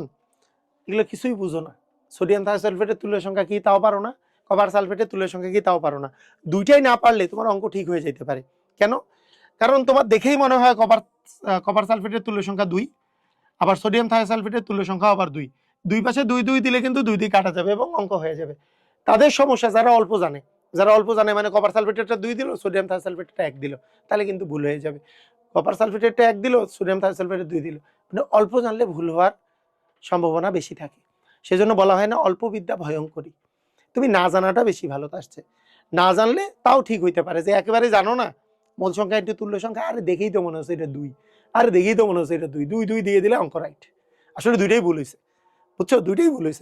এগুলো কিছুই বুঝো না, সোডিয়াম থায়োসালফেটের তুল্য সংখ্যা কি তাও পারো না, কপার সালফেটের তুল্য সংখ্যা কি তাও পারো না, দুইটাই না পারলে তোমার অঙ্ক ঠিক হয়ে যেতে পারে। কেন? কারণ তোমার দেখেই মনে হয় কপার সালফেটের তুল্য সংখ্যা 2, আবার সোডিয়াম থায়োসালফেটের তুল্য সংখ্যা আবার 2, দুই পাশে 2 দিলে কিন্তু 2 দিয়ে কাটা যাবে এবং অঙ্ক হয়ে যাবে। তাদের সমস্যা যারা অল্প জানে মানে কপার সালফেটেরটা 2 দিল, সোডিয়াম থায়োসালফেটেরটা 1 দিল, তাহলে কিন্তু ভুল হয়ে যাবে। কপার সালফেটেরটা 1 দিল, সোডিয়াম থায়োসালফেটের 2 দিল, মানে অল্প জানলে ভুল হওয়ার সম্ভাবনা বেশি থাকে। সেজন্য বলা হয় না অল্প বিদ্যা ভয়ঙ্করী, তুমি না জানাটা বেশি ভালো। আসছে না জানলে তাও ঠিক হইতে পারে, যে একেবারে জানো না, মূল সংখ্যা একটু তুল্য সংখ্যা, আরে দেখেই তো মনে হচ্ছে এটা 2, আরে দেখেই তো মনে হচ্ছে এটা 2 দিয়ে দিলে অঙ্ক রাইট। আসলে দুইটাই ভুল হয়েছে, বুঝছো?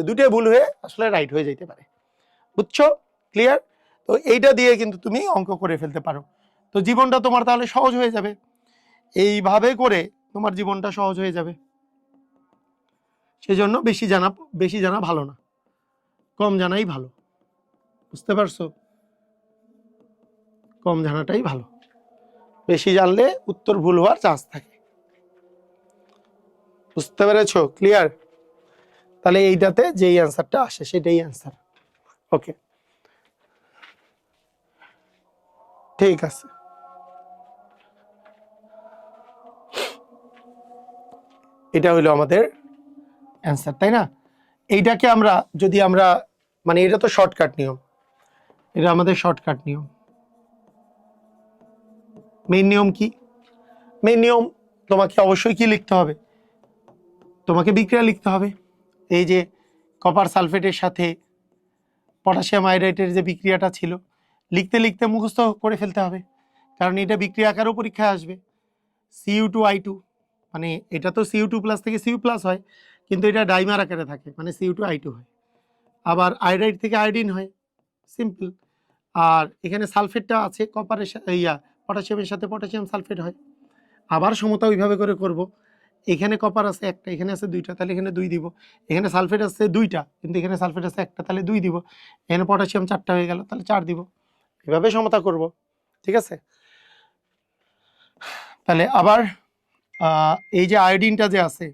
দুইটাই ভুল হয়ে আসলে রাইট হয়ে যেতে পারে, বুঝছো? ক্লিয়ার? তো এইটা দিয়ে কিন্তু তুমি অঙ্ক করে ফেলতে পারো, তো জীবনটা তোমার তাহলে সহজ হয়ে যাবে। এইভাবে করে তোমার জীবনটা সহজ হয়ে যাবে। সেজন্য বেশি জানা ভালো না, কম জানাই ভালো, বুঝতে পারছো? কম জানাটাই ভালো, বেশি জানলে উত্তর ভুল হওয়ার চান্স থাকে, বুঝতে পেরেছো? ক্লিয়ার? তাহলে এইটাতে যেই অ্যান্সারটা আসে সেটাই অ্যান্সার। ওকে, ঠিক আছে। এটা হইলো আমাদের অ্যান্সার, তাই না? এইটাকে আমরা যদি আমরা মানে এটা তো শর্টকাট নিয়ম, এটা আমাদের শর্টকাট নিয়ম। মেইন নিয়ম কি? মেইন নিয়ম তোমাকে অবশ্যই কি লিখতে হবে? তোমাকে বিক্রিয়া লিখতে হবে। এই যে কপার সালফেটের সাথে পটাশিয়াম আয়োডাইডের যে বিক্রিয়াটা ছিল, লিখতে লিখতে মুখস্থ করে ফেলতে হবে, কারণ এটা বিক্রিয়া আকারেও পরীক্ষায় আসবে। Cu2I2 মানে এটা তো Cu2+ থেকে Cu+ হয়, কিন্তু এটা ডাইমার আকারে থাকে, মানে Cu2I2 হয়। আবার আয়োডাইড থেকে আয়োডিন হয়, সিম্পল। আর এখানে সালফেটটা আছে, কপারের পটাশিয়ামের সাথে পটাশিয়াম সালফেট হয়। আবার সমতা ওইভাবে করে করব, এখানে কপার আছে একটা, এখানে আছে 2টা, তাহলে এখানে 2 দিব। এখানে সালফেট আছে 2টা, কিন্তু এখানে সালফেট আছে একটা, তাহলে 2 দিব। এখানে পটাশিয়াম 4টা হয়ে গেল, তাহলে 4 দিব। এভাবে সমতা করব, ঠিক আছে? তাহলে আবার এই যে আয়োডিনটা যে আছে,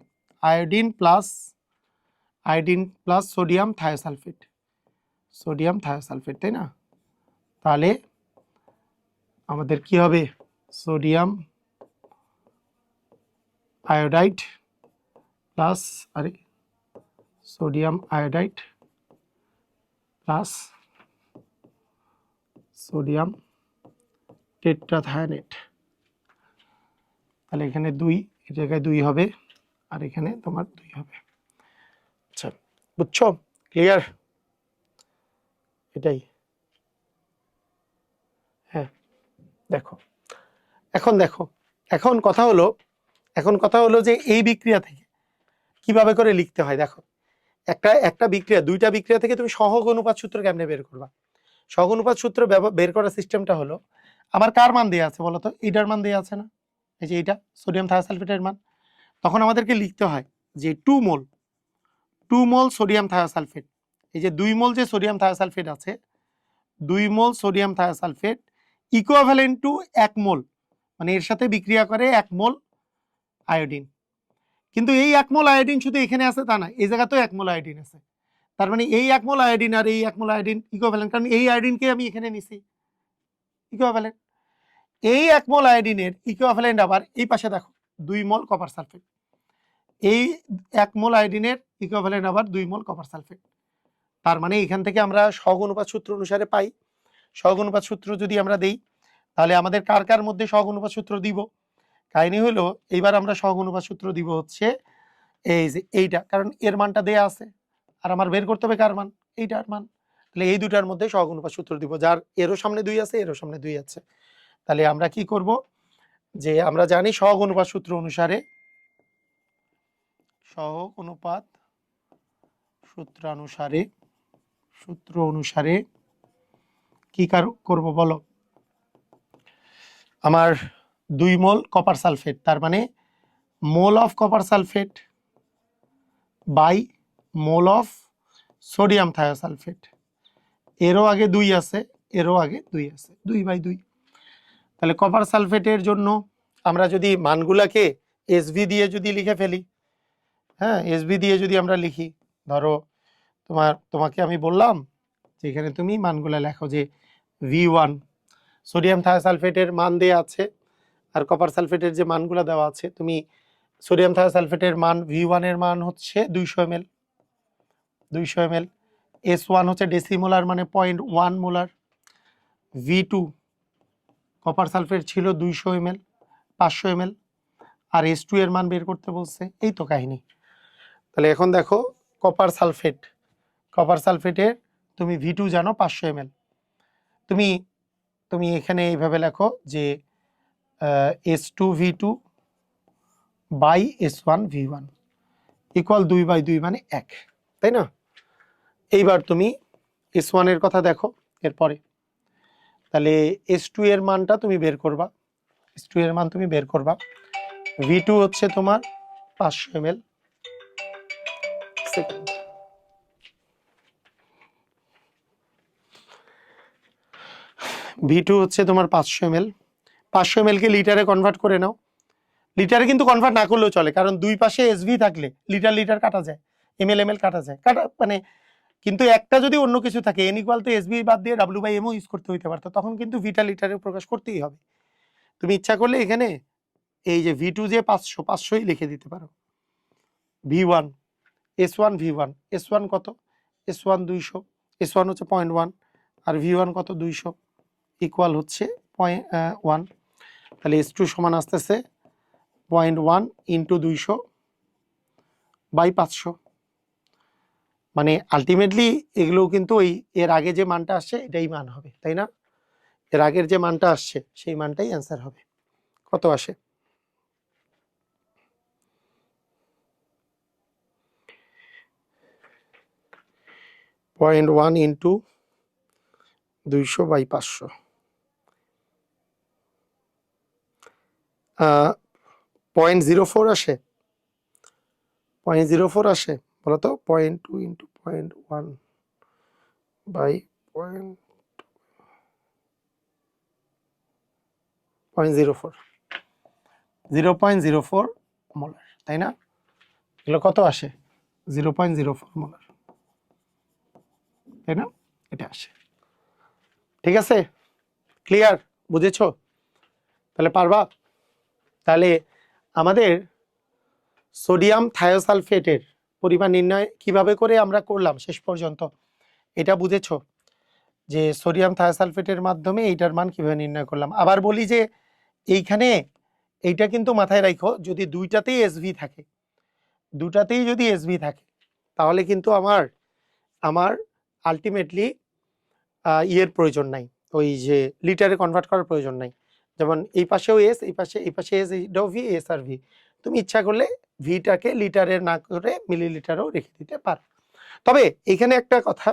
আয়োডিন প্লাস সোডিয়াম থায়োসালফেট, তাই না? তাহলে আমাদের কি হবে? Sodium iodide plus sodium iodide plus sodium tetrathionate, তাহলে এখানে 2, এই জায়গায় 2 হবে, আর এখানে তোমার 2 হবে। আচ্ছা, বুঝছো? ক্লিয়ার? এটাই। হ্যাঁ, দেখো এখন কথা হলো যে এই বিক্রিয়া থেকে কিভাবে করে লিখতে হয়। দেখো, একটা বিক্রিয়া, দুইটা বিক্রিয়া থেকে তুমি সহগ অনুপাত সূত্র কেমনে বের করবা? সহগ অনুপাত সূত্র বের করার সিস্টেমটা হলো, আমার কার মান দেওয়া আছে বলতো? এইটার মান দেওয়া আছে না? এই যে এইটা সোডিয়াম থায়োসালফেটের মান। তখন আমাদেরকে লিখতে হয় যে 2 মোল সোডিয়াম থায়োসালফেট, এই যে 2 মোল যে সোডিয়াম থায়োসালফেট আছে, 2 মোল সোডিয়াম থায়োসালফেট ইকুইভ্যালেন্ট টু 1 মোল, মানে এর সাথে বিক্রিয়া করে 1 মোল আয়োডিন। কিন্তু এই 1 মোল আয়োডিন শুধু এখানে আছে তা না, এই জায়গাতেও 1 মোল আয়োডিন আছে। তার মানে এই 1 মোল আয়োডিন আর এই 1 মোল আয়োডিন ইকুইভ্যালেন্ট, কারণ এই আয়োডিনকে আমি এখানে নিছি ইকুইভ্যালেন্ট। এই 1 মোল আয়োডিনের ইকুইভ্যালেন্ট আবার এই পাশে দেখো 2 মোল কপার সালফেট, এই 1 মোল আয়োডিনের ইকুইভ্যালেন্ট আবার 2 মোল কপার সালফেট। তার মানে এখান থেকে আমরা সহগ অনুপাত সূত্র অনুসারে পাই। সহগ অনুপাত সূত্র যদি আমরা দেই, তাহলে আমাদের কার কার মধ্যে সহগ অনুপাত সূত্র দিব? কাহিনী হলো এইবার আমরা সহগ অনুপাত সূত্র দিব হচ্ছে এই যে এইটা, কারণ এর মানটা দেয়া আছে আর আমার বের করতে হবে কার মান? এইটার মান। তাহলে এই দুটার মধ্যে সহগ অনুপাত সূত্র দিব, যার এরও সামনে 2 আছে, এরও সামনে 2 আছে। তাহলে আমরা কি করব, যে আমরা জানি সহগ অনুপাত সূত্র অনুসারে, সহগ অনুপাত সূত্র অনুসারে কি করব বলো? আমার 2 মোল কপার সালফেট, তার মানে mole of copper sulphate by mole of sodium thiosulphate, এরও আগে 2 আছে, এরও আগে 2 আছে, 2/2। তাহলে কপার সালফেটের জন্য আমরা যদি মানগুলাকে এসভি দিয়ে যদি লিখে ফেলি, হ্যাঁ, এসভি দিয়ে যদি আমরা লিখি, ধরো তোমাকে আমি বললাম যে এখানে তুমি মানগুলা লেখো যে V1 সোডিয়াম থায়োসালফেটের মান দেওয়া আছে, আর কপার সালফেটের যে মানগুলো দেওয়া আছে, তুমি সোডিয়াম থায়োসালফেটের মান V1 এর মান হচ্ছে 200 ml, S1 হচ্ছে ডেসিমোলার মানে 0.1 মোলার, V2 কপার সালফেট ছিল 200 ml 500 ml, আর S2 এর মান বের করতে বলছে। এই তো কাহিনী। তাহলে এখন দেখো কপার সালফেটের তুমি V2 জানো 500 ml, তুমি এখানে এইভাবে লেখো যে S2V2 বাই S1V1 ইকুয়াল 2/2 মানে 1, তাই না? এইবার তুমি S1 এর কথা দেখো এরপরে, তাহলে S2 এর মানটা তুমি বের করবা, S2 এর মান তুমি বের করবা। V2 হচ্ছে তোমার 500 ml, V2 হচ্ছে তোমার 500 ml, 500 ml কে লিটারে কনভার্ট করে নাও। লিটারে কিন্তু কনভার্ট না করলেও চলে, কারণ দুই পাশে এসভি থাকলে লিটার কাটা যায়, ml কাটা যায়, মানে কিন্তু একটা যদি অন্য কিছু থাকে n ইকুয়াল টু এসবি বাদ দিয়ে W/m ও ইউজ করতে হইতে পারতো, তখন কিন্তু ভিটা লিটারে প্রকাশ করতেই হবে। তুমি ইচ্ছা করলে এখানে এই যে V2 যে 500ই লিখে দিতে পারো। V1 S1 V1, S1 কত? S1 200, S1 হচ্ছে 0.1 আর V1 কত? 200 ইকুয়াল হচ্ছে 0.1। তাহলে S2 সমান আসতেছে 0.1 ইন্টু 200 বাই 500, মানে আলটিমেটলি এগুলো কিন্তু ওই এর আগে যে মানটা আসছে এটাই মান হবে, তাই না? এর আগের যে মানটা আসছে সেই মানটাই অ্যান্সার হবে। কত আসে? .1 ইন্টু 200 বাই 500, 0.04 আসে, 0.04 আসে বলো তো? 0.2 ইন্টু 0.1 বাই 0.04, 0.04 মোলার, তাই না? এগুলো কত আসে? 0.04 মোলার, তাই না? এটা আসে। ঠিক আছে, ক্লিয়ার? বুঝেছো? তাহলে পারবা? তাহলে আমাদের সোডিয়াম থায়োসালফেটের পরিমাণ নির্ণয় কিভাবে করে আমরা করলাম শেষ পর্যন্ত, এটা বুঝেছো? যে সোডিয়াম থায়োসালফেটের মাধ্যমে এইটার মান কিভাবে নির্ণয় করলাম। আবার বলি যে এইখানে এইটা কিন্তু মাথায় রাখো, যদি দুইটাতেই এসভি থাকে, দুটাতেই যদি এসভি থাকে, তাহলে কিন্তু আমার আমার আলটিমেটলি ইয়ের প্রয়োজন নাই, ওই যে লিটারে কনভার্ট করার প্রয়োজন নাই। যেমন এই পাশেও এস, এই পাশে এস, এইটাও ভি, এস আর ভি। তুমি ইচ্ছা করলে ভিটাকে লিটারের না করে মিলিলিটারও রেখে দিতে পারো। তবে এখানে একটা কথা,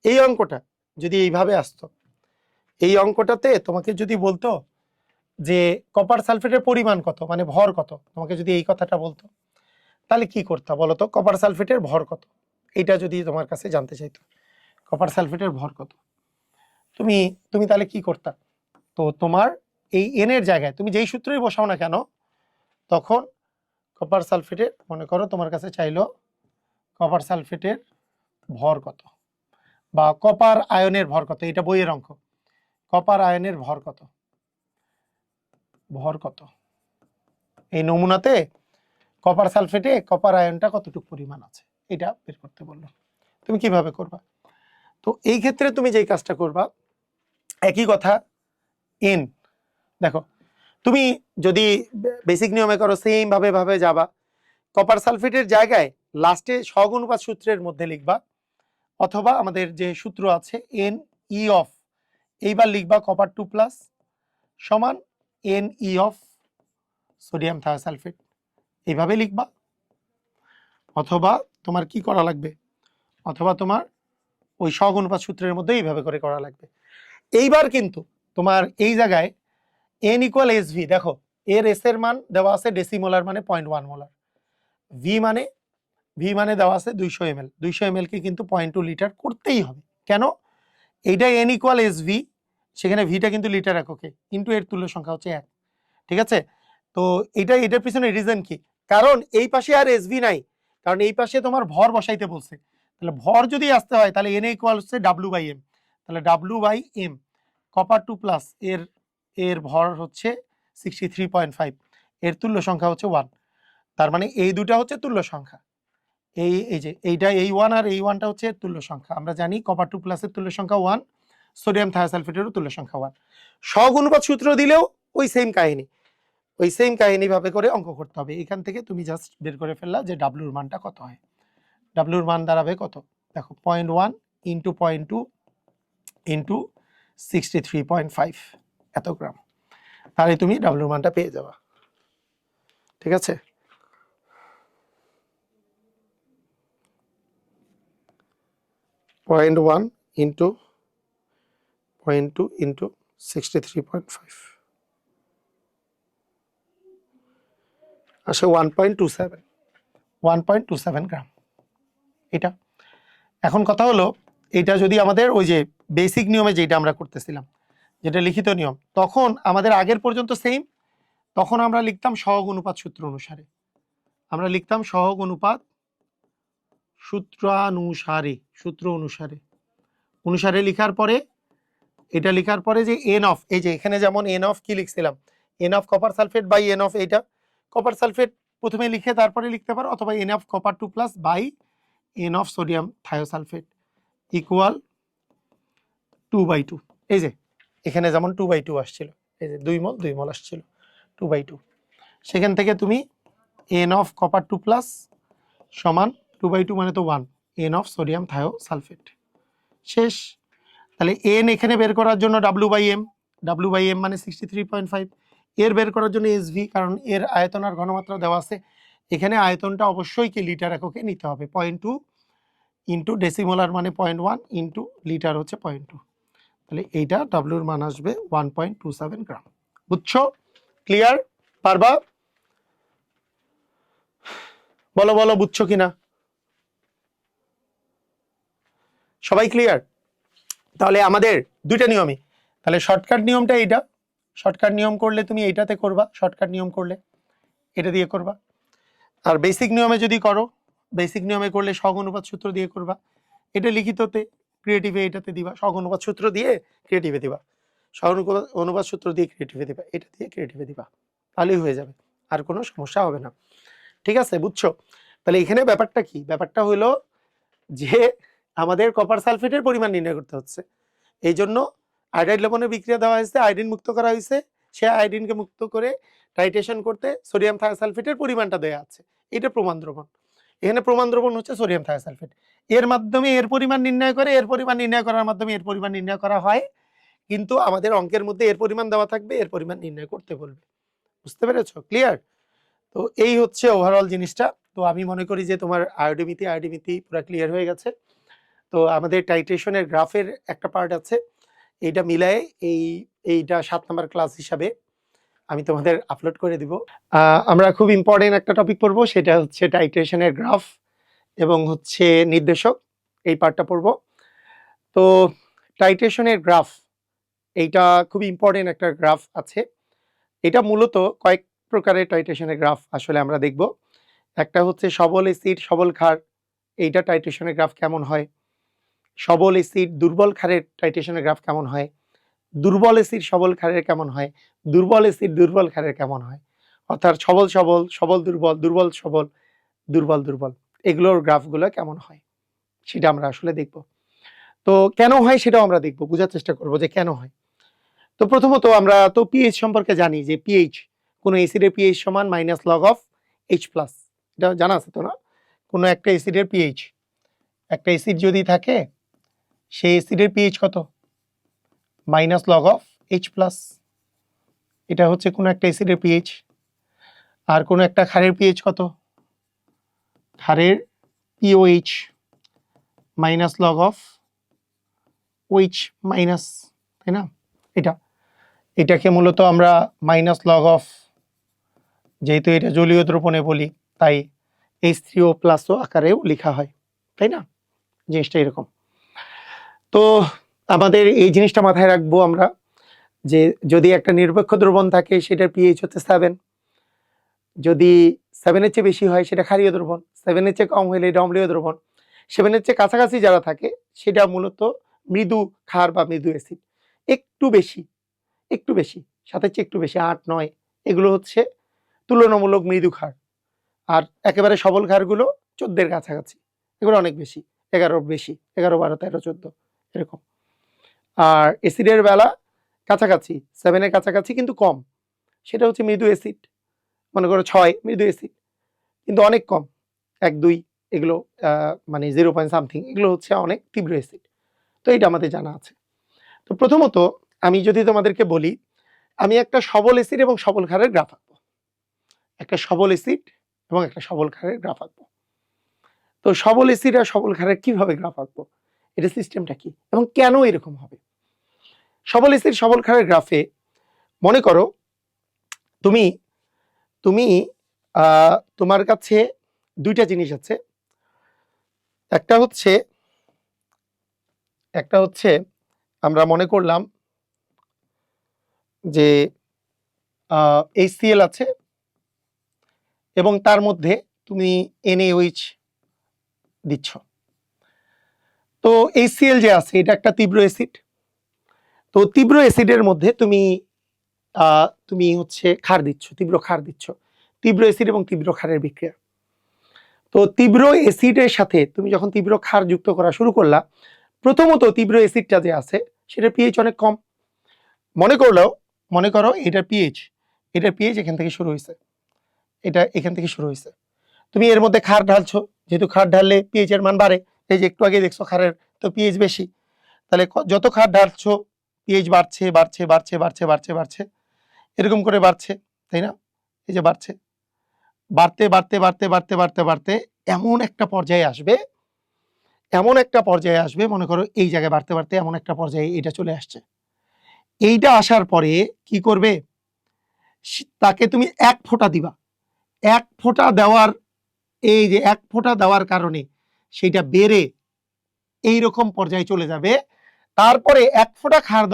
এই অঙ্কটা যদি এইভাবে আসতো, এই অঙ্কটাতে তোমাকে যদি বলতো যে কপার সালফেটের পরিমাণ কত, মানে ভর কত, তোমাকে যদি এই কথাটা বলতো, তাহলে কি করতে বলো তো? কপার সালফেটের ভর কত, এটা যদি তোমার কাছে জানতে চাইতো, কপার সালফেটের ভর কত, তুমি তুমি তাহলে কি করতা? তো তোমার এই এন এর জায়গায় তুমি যেই সূত্রই বসাও না কেন, তখন কপার সালফেটের, মনে করো তোমার কাছে চাইলো কপার সালফেটের ভর কত, বা কপার আয়নের ভর কত, এটা বইয়ের অঙ্ক, কপার আয়নের ভর কত, ভর কত, এই নমুনাতে কপার সালফেটে কপার আয়নটা কতটুকু পরিমাণ আছে এটা বের করতে বললো। তুমি কিভাবে করবা? তো এই ক্ষেত্রে তুমি যেই কাজটা করবা, একই কথা, এন, দেখো তুমি যদি বেসিক নিয়মে করো সেম ভাবে যাবা, কপার সালফেটের জায়গায় লাস্টে সহগ অনুপাত সূত্রের মধ্যে লিখবা, অথবা আমাদের যে সূত্র আছে এন ই অফ, এইবার লিখবা কপার 2+ সমান N E of sodium thiosulphate, এইভাবে লিখবা। অথবা তোমার কি করা লাগবে, অথবা তোমার ওই সহগ অনুপাত সূত্রের মধ্যে এইভাবে করে করা লাগবে। এইবার কিন্তু তোমার এই জায়গায় এন ইকুয়াল এস ভি, দেখো এর এস এর মান দেওয়া আছে ডেসিমোলার মানে 0.1 মোলার, ভি মানে দেওয়া আছে 200 ml, 200 ml কে কিন্তু 0.2 লিটার করতেই হবে। কেন? এইটা এন ইকুয়াল এস ভি, সেখানে ভিটা কিন্তু লিটার এককে, কিন্তু এর তুল্য সংখ্যা হচ্ছে 1। ঠিক আছে? তো এটার পিছনে রিজন কি? কারণ এই পাশে আর এসভি নাই, কারণ এই পাশে তোমার ভর বসাইতে বলছে। তাহলে ভর যদি আসতে হয়, তাহলে এন ইকুয়াল হচ্ছে ডাব্লিউ বাই এম, তাহলে ডাব্লিউ বাই এম, কপার 2+ এর এর ভর হচ্ছে 63.5, এর তুল্য সংখ্যা হচ্ছে 1। তার মানে এই দুটা হচ্ছে তুল্য সংখ্যা, এই যে এইটা এই 1 আর এই 1টা হচ্ছে তুল্য সংখ্যা। আমরা জানি কপার 2+ এর তুল্য সংখ্যা 1, সোডিয়াম থায়োসালফেটেরও তুল্য সংখ্যা 1। সহগ অনুপাত সূত্র দিলেও ওই সেম কাহিনী, ওই সেম কাহিনী ভাবে করে অঙ্ক করতে হবে। এখান থেকে তুমি জাস্ট বের করে ফেললা যে ডাব্লিউর মানটা কত হয়। ডাব্লিউর মান দাঁড়াবে কত, দেখো 0.1 ইন্টু 0.2 ইন্টু 63.5 এত গ্রাম, তাহলে তুমি ডাব্লিউর মানটা পেয়ে যাবা। ঠিক আছে? পয়েন্ট 1 ইন্টু 0.2 ইন্টু 63.5 আসে 1.27 গ্রাম। এটা এখন কথা হলো, এটা যদি আমাদের ওই যে বেসিক নিয়মে যেটা আমরা করতেছিলাম, যেটা লিখিত নিয়ম, তখন আমাদের আগের পর্যন্ত সেম, তখন আমরা লিখতাম সহগ অনুপাত সূত্র অনুসারে, আমরা লিখতাম সহগ অনুপাত সূত্র অনুসারে লিখার পরে, এটা লিখার পরে যে এন অফ, এই যে এখানে যেমন এন অফ কি লিখছিলাম, N of copper sulphate by N of, এইটা কপার সালফেট প্রথমে লিখে তারপরে লিখতে পারো, অথবা N of copper 2+ by N of sodium thiosulphate equal 2/2। এই যে এখানে যেমন 2/2 আসছিল, এই যে 2 মোল আসছিল 2/2, সেখান থেকে তুমি এন অফ কপার 2+ সমান 2/2 মানে তো 1, এন অফ সোডিয়াম থায়োসালফেট, শেষ। তাহলে এন এখানে বের করার জন্য ডাব্লিউ বাই এম মানে 63.5, এর বের করার জন্য এস ভি, কারণ এর আয়তন আর ঘনমাত্রা দেওয়া আছে, এখানে আয়তনটা অবশ্যই কি লিটার এককে নিতে হবে, 0.2 ইন্টু ডেসিমোলার মানে 0.1 ইন্টু লিটার হচ্ছে 0.2, তাহলে এইটা ডাব্লিউর মান আসবে 1.27 গ্রাম। বুঝছো? ক্লিয়ার? পারবা? বলো বলো বুঝছো কিনা? সবাই ক্লিয়ার? তাহলে আমাদের দুইটা নিয়মই, তাহলে শর্টকাট নিয়মটা এইটা, শর্টকাট নিয়ম করলে তুমি এইটাতে করবা, শর্টকাট নিয়ম করলে এটা দিয়ে করবা। আর বেসিক নিয়মে যদি করো, বেসিক নিয়মে করলে সহগ অনুপাত সূত্র দিয়ে করবা, এটা লিখিততে ক্রিয়েটিভে এটাতে দিবা, সহগ অনুপাত সূত্র দিয়ে ক্রিয়েটিভে দিবা, সহগ অনুপাত সূত্র দিয়ে ক্রিয়েটিভে দিবা, এটা দিয়ে ক্রিয়েটিভে দিবা, তাহলেই হয়ে যাবে, আর কোনো সমস্যা হবে না। ঠিক আছে? বুঝছো? তাহলে এখানে ব্যাপারটা কি, ব্যাপারটা হলো যে আমাদের কপার সালফেটের পরিমাণ নির্ণয় করতে হচ্ছে, এই জন্য আয়োডাইড লবণের বিক্রিয়া দেওয়া হয়েছে, আয়োডিন মুক্ত করা হয়েছে, সে আয়োডিনকে মুক্ত করে টাইট্রেশন করতে সোডিয়াম থায়োসালফেটের পরিমাণটা দেওয়া আছে, এটা প্রমাণ দ্রবণ। এখানে প্রমাণ দ্রবণ হচ্ছে সোডিয়াম থায়োসালফেট, এর মাধ্যমে এর পরিমাণ নির্ণয় করে, এর পরিমাণ নির্ণয় করার মাধ্যমে এর পরিমাণ নির্ণয় করা হয়, কিন্তু আমাদের অঙ্কের মধ্যে এর পরিমাণ দেওয়া থাকবে, এর পরিমাণ নির্ণয় করতে বলবে। বুঝতে পেরেছো? ক্লিয়ার? তো এই হচ্ছে ওভারঅল জিনিসটা। তো আমি মনে করি যে তোমার আয়োডিমিতি পুরো ক্লিয়ার হয়ে গেছে। তো আমাদের টাইট্রেশনের গ্রাফের একটা পার্ট আছে, এইটা মিলায়ে এইটা 7 নাম্বার ক্লাস হিসাবে আমি তোমাদের আপলোড করে দিব। আমরা খুব ইম্পর্টেন্ট একটা টপিক পড়বো, সেটা হচ্ছে টাইট্রেশনের গ্রাফ এবং হচ্ছে নির্দেশক, এই পার্টটা পড়বো। তো টাইট্রেশনের গ্রাফ এইটা খুব ইম্পর্টেন্ট একটা গ্রাফ আছে। এটা মূলত কয়েক প্রকারের টাইট্রেশনের গ্রাফ আসলে আমরা দেখব। একটা হচ্ছে সবল অ্যাসিড সবল ক্ষার, এইটা টাইট্রেশনের গ্রাফ কেমন হয়। সবল অ্যাসিড দুর্বল ক্ষারের টাইট্রেশনের গ্রাফ কেমন হয়। দুর্বল অ্যাসিড সবল ক্ষারের কেমন হয়। দুর্বল অ্যাসিড দুর্বল ক্ষারের কেমন হয়। অর্থাৎ সবল সবল, সবল দুর্বল, দুর্বল সবল, দুর্বল দুর্বল, এগুলোর গ্রাফগুলো কেমন হয় সেটা আমরা আসলে দেখব। তো কেন হয় সেটাও আমরা দেখব, বোঝার চেষ্টা করব যে কেন হয়। তো প্রথমত আমরা তো পিএইচ সম্পর্কে জানি যে পিএইচ, কোন অ্যাসিডের পিএইচ সমান minus log of H plus, এটা জানা আছে তো না? কোন একটা অ্যাসিডের পিএইচ, একটা অ্যাসিড যদি থাকে সেই অ্যাসিডের পিএইচ কত? Minus log of H plus, এটা হচ্ছে কোন একটা অ্যাসিডের পিএইচ। আর কোন একটা ক্ষারের পিএইচ কত? ক্ষারের pOH minus log of OH minus, তাই না? এটাকে মূলত আমরা মাইনাস লগ অফ, যেহেতু এটা জলীয় দ্রবণে বলি তাই H3O প্লাসও আকারেও লেখা হয়, তাই না? জিনিসটা এরকম। তো আমাদের এই জিনিসটা মাথায় রাখবো আমরা, যে যদি একটা নিরপেক্ষ দ্রবণ থাকে সেটার পিএইচ হচ্ছে 7, যদি 7-এর চেয়ে বেশি হয় সেটা ক্ষারীয় দ্রবণ, 7-এর চেয়ে কম হলে এটা অম্লীয় দ্রবণ, 7-এর চেয়ে কাছাকাছি যারা থাকে সেটা মূলত মৃদু ক্ষার বা মৃদু অ্যাসিড। একটু বেশি, একটু বেশি, 7-এর চেয়ে একটু বেশি 8-9, এগুলো হচ্ছে তুলনামূলক মৃদু ক্ষার। আর একেবারে সবল ক্ষারগুলো 14-এর কাছাকাছি, এগুলো অনেক বেশি, 11 বেশি, 11, 12, 13, 14 এরকম। আর অ্যাসিডের বেলা কাছাকাছি, 7-এর কাছাকাছি কিন্তু কম, সেটা হচ্ছে মৃদু অ্যাসিড। মনে করো 6 মৃদু অ্যাসিড, কিন্তু অনেক কম, 1, 2 এগুলো মানে 0 পয়েন্ট সামথিং, এগুলো হচ্ছে অনেক তীব্র অ্যাসিড। তো এটা আমাদের জানা আছে। তো প্রথমত আমি যদি তোমাদেরকে বলি, আমি একটা সবল অ্যাসিড এবং সবল ক্ষারের গ্রাফ আঁকবো, একটা সবল অ্যাসিড এবং একটা সবল ক্ষারের গ্রাফ আঁকবো। তো সবল অ্যাসিড আর সবল ক্ষারের কিভাবে গ্রাফ আঁকবো, এটা সিস্টেমটা কি এবং কেন এরকম হবে। সবল অ্যাসিড সবল ক্ষারের গ্রাফে মনে করো তুমি তুমি তোমার কাছে দুইটা জিনিস আছে, একটা হচ্ছে আমরা মনে করলাম যে HCl আছে এবং তার মধ্যে তুমি NaOH দিচ্ছ। তো HCl যে আছে এটা একটা তীব্র অ্যাসিড। তো তীব্র অ্যাসিডের মধ্যে তুমি হচ্ছে ক্ষার দিচ্ছ, তীব্র ক্ষার দিচ্ছ, তীব্র অ্যাসিড এবং তীব্র ক্ষারের বিক্রিয়া। তো তীব্র অ্যাসিডের সাথে তুমি যখন তীব্র ক্ষার যুক্ত করা শুরু করলা, প্রথমত তীব্র অ্যাসিডটা যে আছে সেটার পিএইচ অনেক কম। মনে করো এটার পিএইচ এখান থেকে শুরু হয়েছে, এটা এখান থেকে শুরু হয়েছে। তুমি এর মধ্যে ক্ষার ঢালছো, যেহেতু ক্ষার ঢাললে পিএইচ এর মান বাড়ে, এই যে একটু আগে দেখছো ক্ষারের তো পিএইচ বেশি, তাহলে যত ক্ষার ঢালছো পিএইচ বাড়ছে বাড়ছে বাড়ছে বাড়ছে বাড়ছে বাড়ছে, এরকম করে বাড়ছে, তাই না? এই যে বাড়ছে, বাড়তে বাড়তে বাড়তে বাড়তে বাড়তে বাড়তে এমন একটা পর্যায়ে আসবে, মনে করো এই জায়গায় বাড়তে বাড়তে এমন একটা পর্যায়ে এটা চলে আসছে। এইটা আসার পরে কি করবে, তাকে তুমি 1 ফোঁটা দিবা, 1 ফোঁটা দেওয়ার, এই যে 1 ফোঁটা দেওয়ার কারণে সেইটা বেড়ে এইরকম পর্যায়ে চলে যাবে। তারপরে 1 ফোঁটা ক্ষার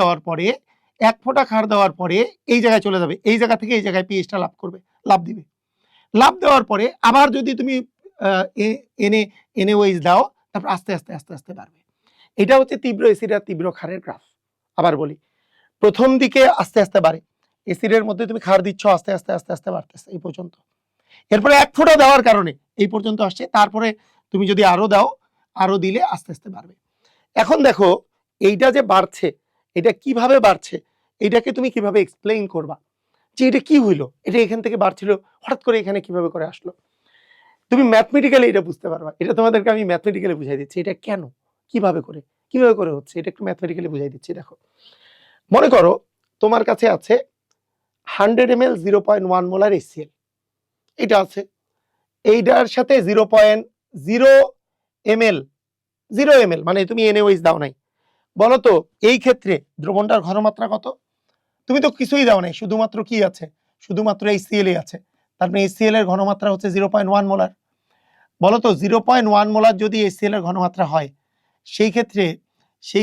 দেওয়ার পরে এই জায়গায় চলে যাবে, এই জায়গা থেকে এই জায়গায় পিএইচটা লাভ দিবে। লাভ দেওয়ার পরে আবার যদি তুমি NaOH দাও, তারপর আস্তে আস্তে আস্তে আস্তে বাড়বে। এটা হচ্ছে তীব্র অ্যাসিড আর তীব্র ক্ষারের গ্রাফ। আবার বলি, প্রথম দিকে আস্তে আস্তে বাড়ে, অ্যাসিডের মধ্যে তুমি ক্ষার দিচ্ছ, আস্তে আস্তে আস্তে আস্তে বাড়তেছে এই পর্যন্ত। এরপরে 1 ফোঁটা দেওয়ার কারণে এই পর্যন্ত আসছে, তারপরে তুমি যদি আরো দাও, আরো দিলে আস্তে আস্তে বাড়বে। এখন দেখো এইটা যে বাড়ছে, এটা কিভাবে বাড়ছে, এটাকে তুমি কিভাবে এক্সপ্লেইন করবা। যে এটা কি হইলো, এটা এখান থেকে বাড়ছিল হঠাৎ করে এখানে কিভাবে করে আসলো। তুমি ম্যাথমেটিক্যালি এটা বুঝতে পারবা, এটা তোমাদেরকে আমি ম্যাথমেটিক্যালি বুঝাই দিচ্ছি এটা কেন, কিভাবে করে হচ্ছে, এটা একটু ম্যাথমেটিক্যালি বুঝাই দিচ্ছি। দেখো মনে করো তোমার কাছে আছে 100 ml 0.1 মোলার HCl, এটা আছে, এইটার সাথে 0.0 ml 0 ml মানে তুমি NaOH দাও নাই। বলো তো এই ক্ষেত্রে দ্রবণটার ঘনমাত্রা কত? তুমি তো কিছুই দাও নাই, শুধুমাত্র কি আছে, শুধুমাত্র HCl আছে, তার মানে HCl এর ঘনমাত্রা হচ্ছে 0.1 মোলার। বলো তো 0.1 মোলার যদি HCl এর ঘনমাত্রা হয়, সেই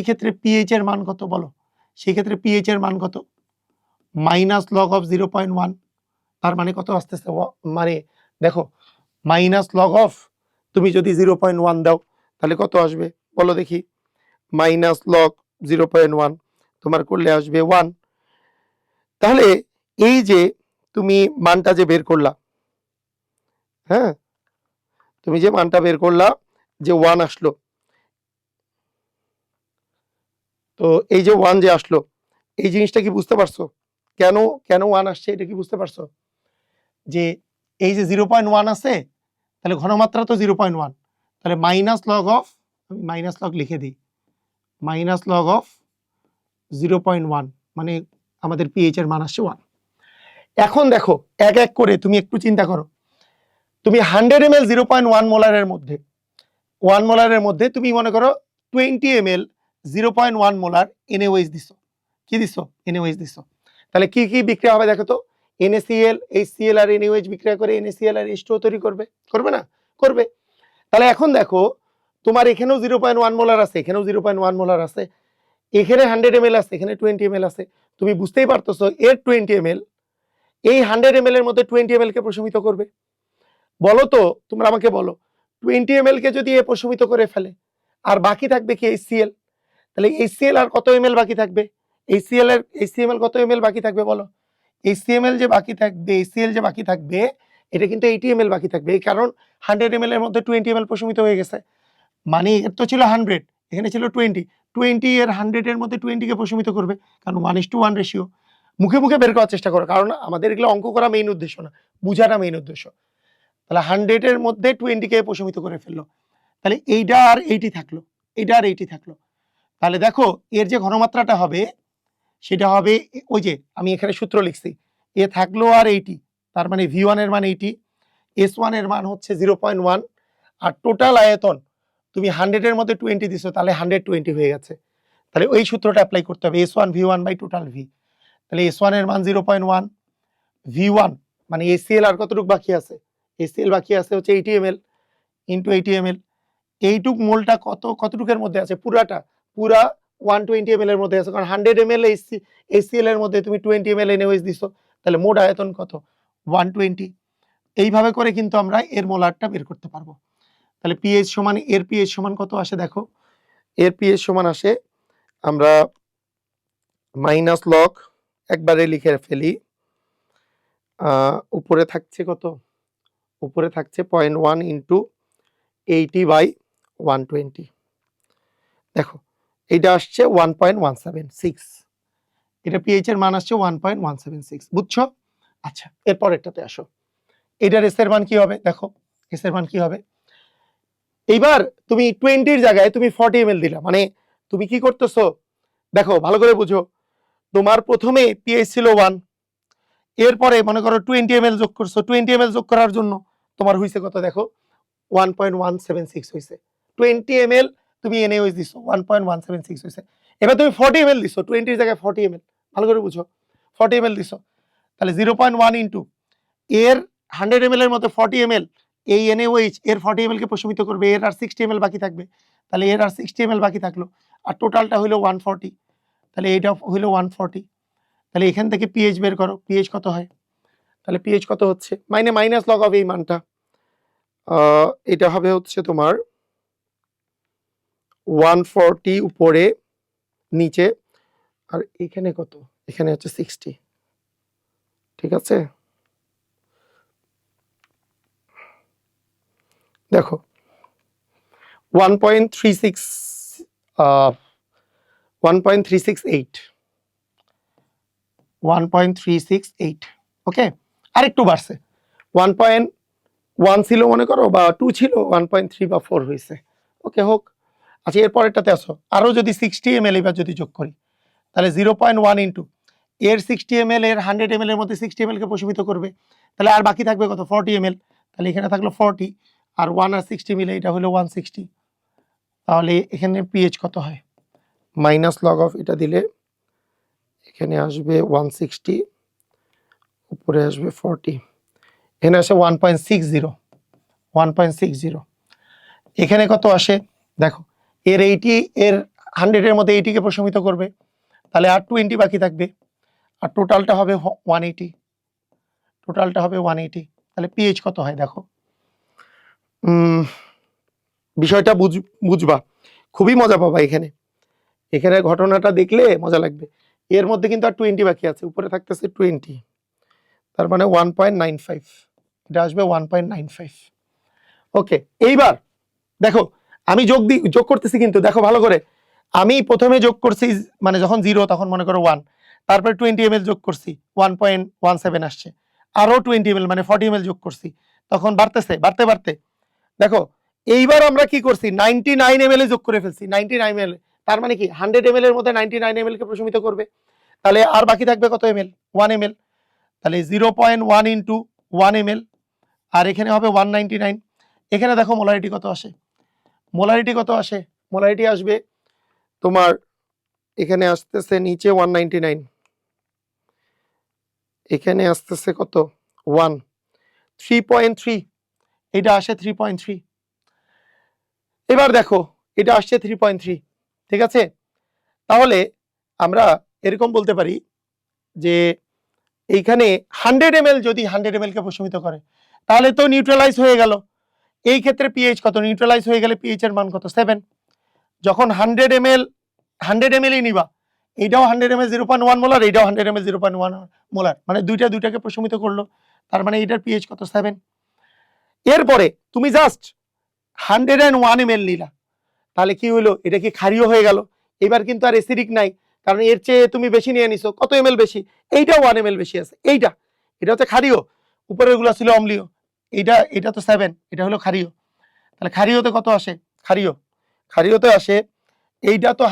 ক্ষেত্রে পিএইচ এর মান কত বলো? সেই ক্ষেত্রে পিএইচ এর মান কত? মাইনাস লগ অফ 0.1, তার মানে কত আসতেছে, মানে দেখো মাইনাস লগ অফ, তুমি যদি 0.1 দাও তাহলে কত আসবে বলো দেখি, মাইনাস লগ 0.1 তোমার করলে আসবে 1। তাহলে এই যে তুমি মানটা যে বের করলা, হ্যাঁ তুমি যে মানটা বের করলা যে 1 আসলো, তো এই যে 1 যে আসলো, এই জিনিসটা কি বুঝতে পারছো কেন কেন 1 আসছে, এটা কি বুঝতে পারছো? যে এই যে 0.1 আছে, তাহলে ঘনমাত্রা তো 0.1, তাহলে মাইনাস লগ অফ, আমি মাইনাস লগ লিখে দিই, মাইনাস লগ অফ 0.1 মানে আমাদের পিএইচ এর মান আসছে 1। এখন দেখো এক এক করে তুমি একটু চিন্তা করো, তুমি 100 ml 0.1 মোলারের মধ্যে 1 মোলারের মধ্যে তুমি মনে করো 20 ml 0.1 মোলার NaOH দিছো, কি দিছো? NaOH দিছো। তাহলে কি কি বিক্রিয়া হবে দেখো তো, NaCl HCl আর NaOH বিক্রিয়া করে NaCl আর H2O তৈরি করবে, করবে না? করবে। তাহলে এখন দেখো তোমার এখানেও 0.1 মোলার আছে, এখানেও 0.1 মোলার আছে, এখানে 100 ml আছে, এখানে 20 ml আছে। তুমি বুঝতেই পারতেছো এর 20 ml এই 100 ml এর মধ্যে 20 ml কে প্রশমিত করবে। বলো তো তোমরা আমাকে বলো, 20 ml কে যদি এ প্রশমিত করে ফেলে আর বাকি থাকবে কি HCl, তাহলে HCl আর কত ml বাকি থাকবে? HCl কত ml বাকি থাকবে বলো? HCl যে বাকি থাকবে এটা কিন্তু 80 ml বাকি থাকবে, এই কারণ 100 ml এর মধ্যে 20 ml প্রশমিত হয়ে গেছে, মানে এর তো ছিল 100, এখানে ছিল 20 এর 100 এর মধ্যে 20 কে প্রশমিত করবে, কারণ 1:1 রেশিও। মুখে মুখে বের করার চেষ্টা করো, কারণ আমাদের এগুলো অঙ্ক করা মেইন উদ্দেশ্য না, বুঝাটা মেইন উদ্দেশ্য। তাহলে 100 এর মধ্যে 20 কে প্রশমিত করে ফেললো, তাহলে এইটা আর 80 থাকলো, এইটা আর 80 থাকলো। তাহলে দেখো এর যে ঘনমাত্রাটা হবে সেটা হবে, ওই যে আমি এখানে সূত্র লিখছি, এ থাকলো আর 80, তার মানে V1 এর মান 80, S1 এর মান হচ্ছে 0.1, আর টোটাল আয়তন তুমি 100 এর মধ্যে 20 দিছো, তাহলে 120 হয়ে গেছে। তাহলে ওই সূত্রটা অ্যাপ্লাই করতে হবে, S1 V1 by total V। তাহলে S1 এর মান 0.1, V1 মানে HCl আর কতটুকু বাকি আছে, HCl বাকি আছে হচ্ছে 80 ml ইন্টু 80 ml, এইটুক মোলটা কতটুকের মধ্যে আছে, পুরা 120 ml এর মধ্যে আছে, কারণ 100 ml HCl এর মধ্যে তুমি 20 ml NaOH দিছো, তাহলে মোট আয়তন কত? 120। এইভাবে করে কিন্তু আমরা এর মোলারটা বের করতে পারবো। তাহলে পিএইচ সমান, এর পিএইচ সমান কত আসে দেখো, এর পিএইচ সমান আসে, আমরা মাইনাস লগ একবারে লিখে ফেলি, উপরে থাকছে কত, উপরে থাকছে 0.1 ইন্টু 80/120, দেখো এইটা আসছে 1.176, এটা পিএইচ এর মান আসছে 1.176, বুঝছো? আচ্ছা এরপর একটাতে আসো, এটার এস এর মান কি হবে দেখো, এস এর মান কি হবে, এইবার তুমি 20 জায়গায় তুমি 40 ml দিলা, মানে তুমি কি করতেছো দেখো ভালো করে বুঝো, তোমার প্রথমে পিএইচ ছিল 1, এরপরে মনে করো 20 ml যোগ করছো, 20 ml যোগ করার জন্য তোমার হইছে কত দেখো, 1.176 হইছে, 20 ml তুমি NaOH দিছো, 1.176 হইছে। এবার তুমি 40 ml দিছো, 20 জায়গায় 40 ml, ভালো করে বুঝো, 40 ml দিছো, তাহলে 0.1 ইন্টু এর 100 ml এর মধ্যে 40 ml এই NaOH এর 40 ml কে প্রশমিত করবে, এর আর 60 ml বাকি থাকবে, তাহলে এর আর 60 ml বাকি থাকলো, আর টোটালটা হইলো 140, তাহলে এইটা হইলো 140। তাহলে এখান থেকে পিএইচ বের করো, পিএইচ কত হয়, তাহলে পিএইচ কত হচ্ছে, মাইনাস লগ অফ এই মানটা, এটা হবে হচ্ছে তোমার 140 উপরে নিচে, আর এখানে কত, এখানে হচ্ছে 60, ঠিক আছে? দেখো 1.368 ওকে, আর একটু বাড়ছে, 1.1 ছিল মনে করো, বা 2 ছিল, 1.3 বা 4 হয়েছে। ওকে, হোক। আচ্ছা, এর পরেরটাতে আসো, আরও যদি 60 ml এবার যদি যোগ করি, তাহলে 0.1 ইন্টু এর 60 ml এর 100 ml এর মধ্যে 60 ml কে প্রশমিত করবে, তাহলে আর বাকি থাকবে কত, 40 ml। তাহলে এখানে থাকলো 40, আর 1 আর 60 মিলে এটা হলো 160। তাহলে এখানে পিএইচ কত হয়, মাইনাস লগ অফ এটা দিলে এখানে আসবে 160, উপরে আসবে 40, এখানে আসে 1.60, 1.60। এখানে কত আসে দেখো, এর 80, এর 100 এর মধ্যে 80 কে প্রশমিত করবে, তাহলে আর 20 বাকি থাকবে, আর টোটালটা হবে 180, টোটালটা হবে 180। তাহলে পিএইচ কত হয় দেখো, বিষয়টা বুঝবা, খুবই মজা পাবা এখানে, এখানে ঘটনাটা দেখলে মজা লাগবে। এর মধ্যে কিন্তু আর 20 বাকি আছে, উপরে থাকতেছে 20, তার মানে 1.95, এটা আসবে 1.95। ওকে, এইবার দেখো আমি যোগ করতেছি, কিন্তু দেখো ভালো করে, আমি প্রথমে যোগ করছি, মানে যখন 0 তখন মনে করো 1, তারপরে 20 ml যোগ করছি, 1.17 আসছে, আরো 20 ml মানে 40 ml যোগ করছি, তখন বাড়তেছে, বাড়তে বাড়তে দেখো এইবার আমরা কি করছি, 99 ml যোগ করে ফেলছি, 99 ml, তার মানে কি 100 ml এর মধ্যে 99 ml কে প্রশমিত করবে, তাহলে আর বাকি থাকবে কত ml, 1 ml। তাহলে 0.1 ইন্টু 1 ml, আর এখানে হবে 199। এখানে দেখো মোলারিটি কত আসে, মোলারিটি কত আসে, মোলারিটি আসবে তোমার, এখানে আসতেছে নিচে 199, এখানে আসতেছে কত 1, 3.3, এটা আসে 3.3। এবার দেখো এটা আসছে 3.3, ঠিক আছে। তাহলে আমরা এরকম বলতে পারি যে এইখানে 100 ml যদি 100 ml কে প্রশমিত করে, তাহলে তো নিউট্রালাইজ হয়ে গেল। এই ক্ষেত্রে পিএইচ কত, নিউট্রালাইজ হয়ে গেলে পিএইচ এর মান কত, 7। যখন 100 ml 100 ml ই নিবা, এইটাও 100 ml 0.1 মোলার, এইটাও 100 ml 0.1 মোলার, মানে দুইটাকে প্রশমিত করলো, তার মানে এটার পিএইচ কত, 7। এরপরে তুমি জাস্ট 101 ml নিলা, তাহলে কি হলো, এটা কি ক্ষারীয় হয়ে গেল, এবার কিন্তু আর অ্যাসিডিক নাই, কারণ এর চেয়ে তুমি বেশি নিয়ে নিছো, কত এমএল বেশি, এইটাও 1 ml বেশি আছে, এটা হচ্ছে ক্ষারীয়, উপরের গুলো ছিল অম্লীয়, এটা তো 7, এটা হলো ক্ষারীয়। তাহলে ক্ষারীয়তে কত আসে, ক্ষারীয়তে আসে, এইটা তো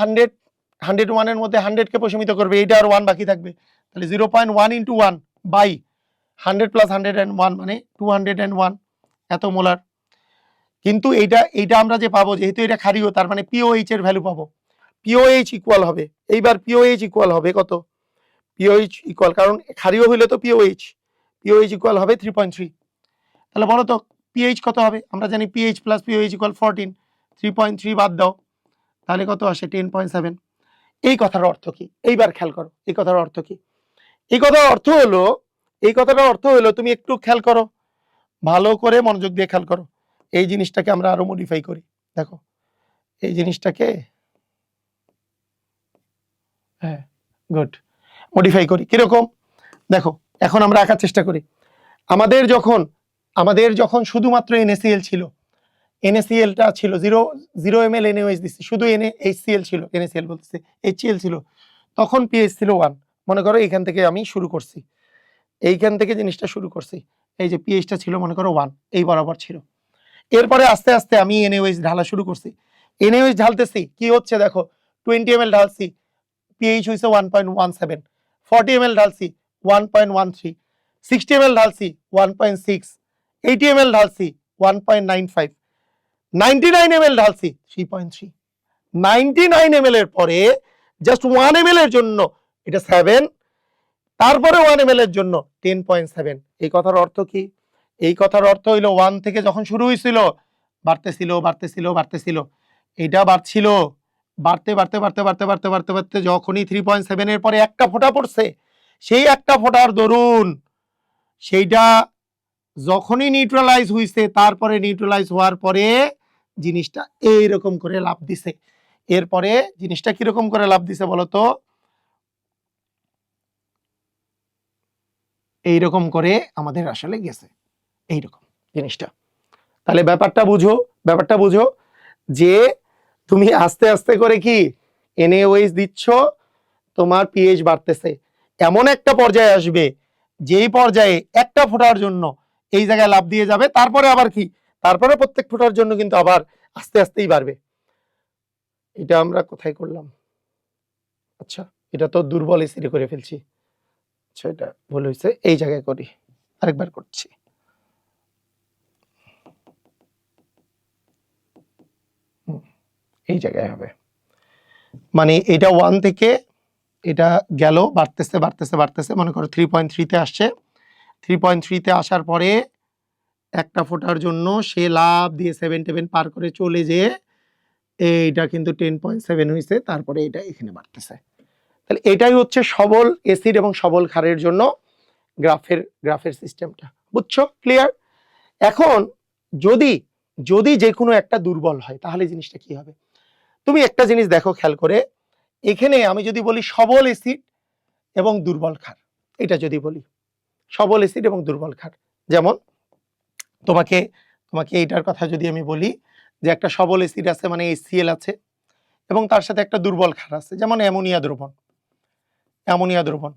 101 এর মধ্যে 100 কে প্রশমিত করবে, এইটা আর 1 বাকি থাকবে, তাহলে 0.1 ইন্টু 1 বাই 100 প্লাস 101 মানে 201 এত মোলার। কিন্তু এইটা আমরা যে পাবো, যেহেতু এটা ক্ষারীয়, তার মানে পিওএইচ এর ভ্যালু পাবো, পিওএইচ ইকুয়াল হবে, এইবার পিওএইচ ইকুয়াল হবে কত, পিওএইচ ইকুয়াল, কারণ ক্ষারীয় হইলে তো পিওএইচ ইকুয়াল হবে 3.3। তাহলে বলো তো পিএইচ কত হবে, আমরা জানি পিএইচ প্লাস পিওএইচ ইকুয়াল 14, 3.3 বাদ দাও, তাহলে কত আসে 10.7। এই কথার অর্থ কি, এইবার খেয়াল করো এই কথার অর্থ কি, এই কথাটার অর্থ হলো তুমি একটু খেয়াল করো, ভালো করে মনোযোগ দিয়ে খেয়াল করো, এই জিনিসটাকে আমরা আরো মডিফাই করি। দেখো এই জিনিসটাকে, হ্যাঁ গুড, মডিফাই করি কিরকম, দেখো এখন আমরা আঁকার চেষ্টা করি। আমাদের যখন শুধুমাত্র NaCl ছিল, NaClটা ছিল 0 ml NaOH দিচ্ছি, শুধু NaHCl ছিল, NaCl বলতেছে HCl ছিল, তখন পিএইচ ছিল 1। মনে করো এখান থেকে আমি শুরু করছি, এইখান থেকে জিনিসটা শুরু করছি, এই যে পিএইচটা ছিল মনে করো 1, এই বরাবর ছিল। এরপরে আস্তে আস্তে আমি NaOH ঢালা শুরু করছি, NaOH ঢালতেছি, কি হচ্ছে দেখো, 20 ml ঢালছি, পিএইচ হইছে 1.17, 40 ml ঢালছি 1.13, 60 ml ঢালছি 1.6, 80 ml ঢালছি 1.95, 99 ml ঢালছি 3.3। 99 ml এর পরে জাস্ট 1 ml এর জন্য এটা 7, তারপরে 1 ml এর জন্য 10.7। এই কথার অর্থ কি, এই কথার অর্থ হইলো 1 থেকে যখন শুরু হয়েছিল বাড়তেছিল, এটা বাড়ছিল, বাড়তে বাড়তে বাড়তে বাড়তে বাড়তে বাড়তে বাড়তে যখনই 3.7 এর পরে একটা ফোঁটা পড়ছে, সেই একটা ফোঁটার দরুন সেইটা যখনই নিউট্রালাইজ হইছে, তারপরে নিউট্রালাইজ হওয়ার পরে জিনিসটা এইরকম করে লাভ দিছে। এরপরে জিনিসটা কিরকম করে লাভ দিছে বলতো, এইরকম করে আমাদের আসলে গেছে, এইরকম জিনিসটা। তাহলে ব্যাপারটা বুঝো যে তুমি আস্তে আস্তে করে কি NaOH দিচ্ছ, তোমার পিএইচ বাড়তেছে, এমন একটা পর্যায়ে আসবে যেই পর্যায়ে একটা ফোঁটার জন্য এই জায়গায় লাভ দিয়ে যাবে, তারপরে আবার কি, তারপরে প্রত্যেক ফোঁটার জন্য কিন্তু আবার আস্তে আস্তেই বাড়বে। এটা আমরা কোথায় করলাম? আচ্ছা, এটা তো দুর্বল এসিডে করে ফেলছি। আচ্ছা, এটা ভুল হয়েছে, এই জায়গায় করি, আরেকবার করছি। এই জায়গায় হবে, মানে এটা 1 থেকে এটা গেল, বাড়তেছে বাড়তেছে বাড়তেছে, মনে করো 3.3 তে আসছে। 3.3 তে আসার পরে একটা ফোটার জন্য সে লাভ দিয়ে 7 পার করে চলে যেয়ে এইটা কিন্তু 10.7 হয়েছে, তারপরে এটা এখানে বাড়তেছে। তাহলে এটাই হচ্ছে সবল এসিড এবং সবল ক্ষারের জন্য গ্রাফের সিস্টেমটা। বুঝছো? ক্লিয়ার? এখন যদি যদি যে কোনো একটা দুর্বল হয় তাহলে জিনিসটা কি হবে? তুমি একটা জিনিস দেখো খেয়াল করে, এখানে আমি যদি বলি সবল এসিড এবং দুর্বল ক্ষার, এটা যদি বলি সবল এসিড এবং দুর্বল ক্ষার, যেমন তোমাকে এইটার কথা যদি আমি বলি যে একটা সবল এসিড আছে মানে HCl আছে, এবং তার সাথে একটা দুর্বল ক্ষার আছে, যেমন অ্যামোনিয়া দ্রবণ।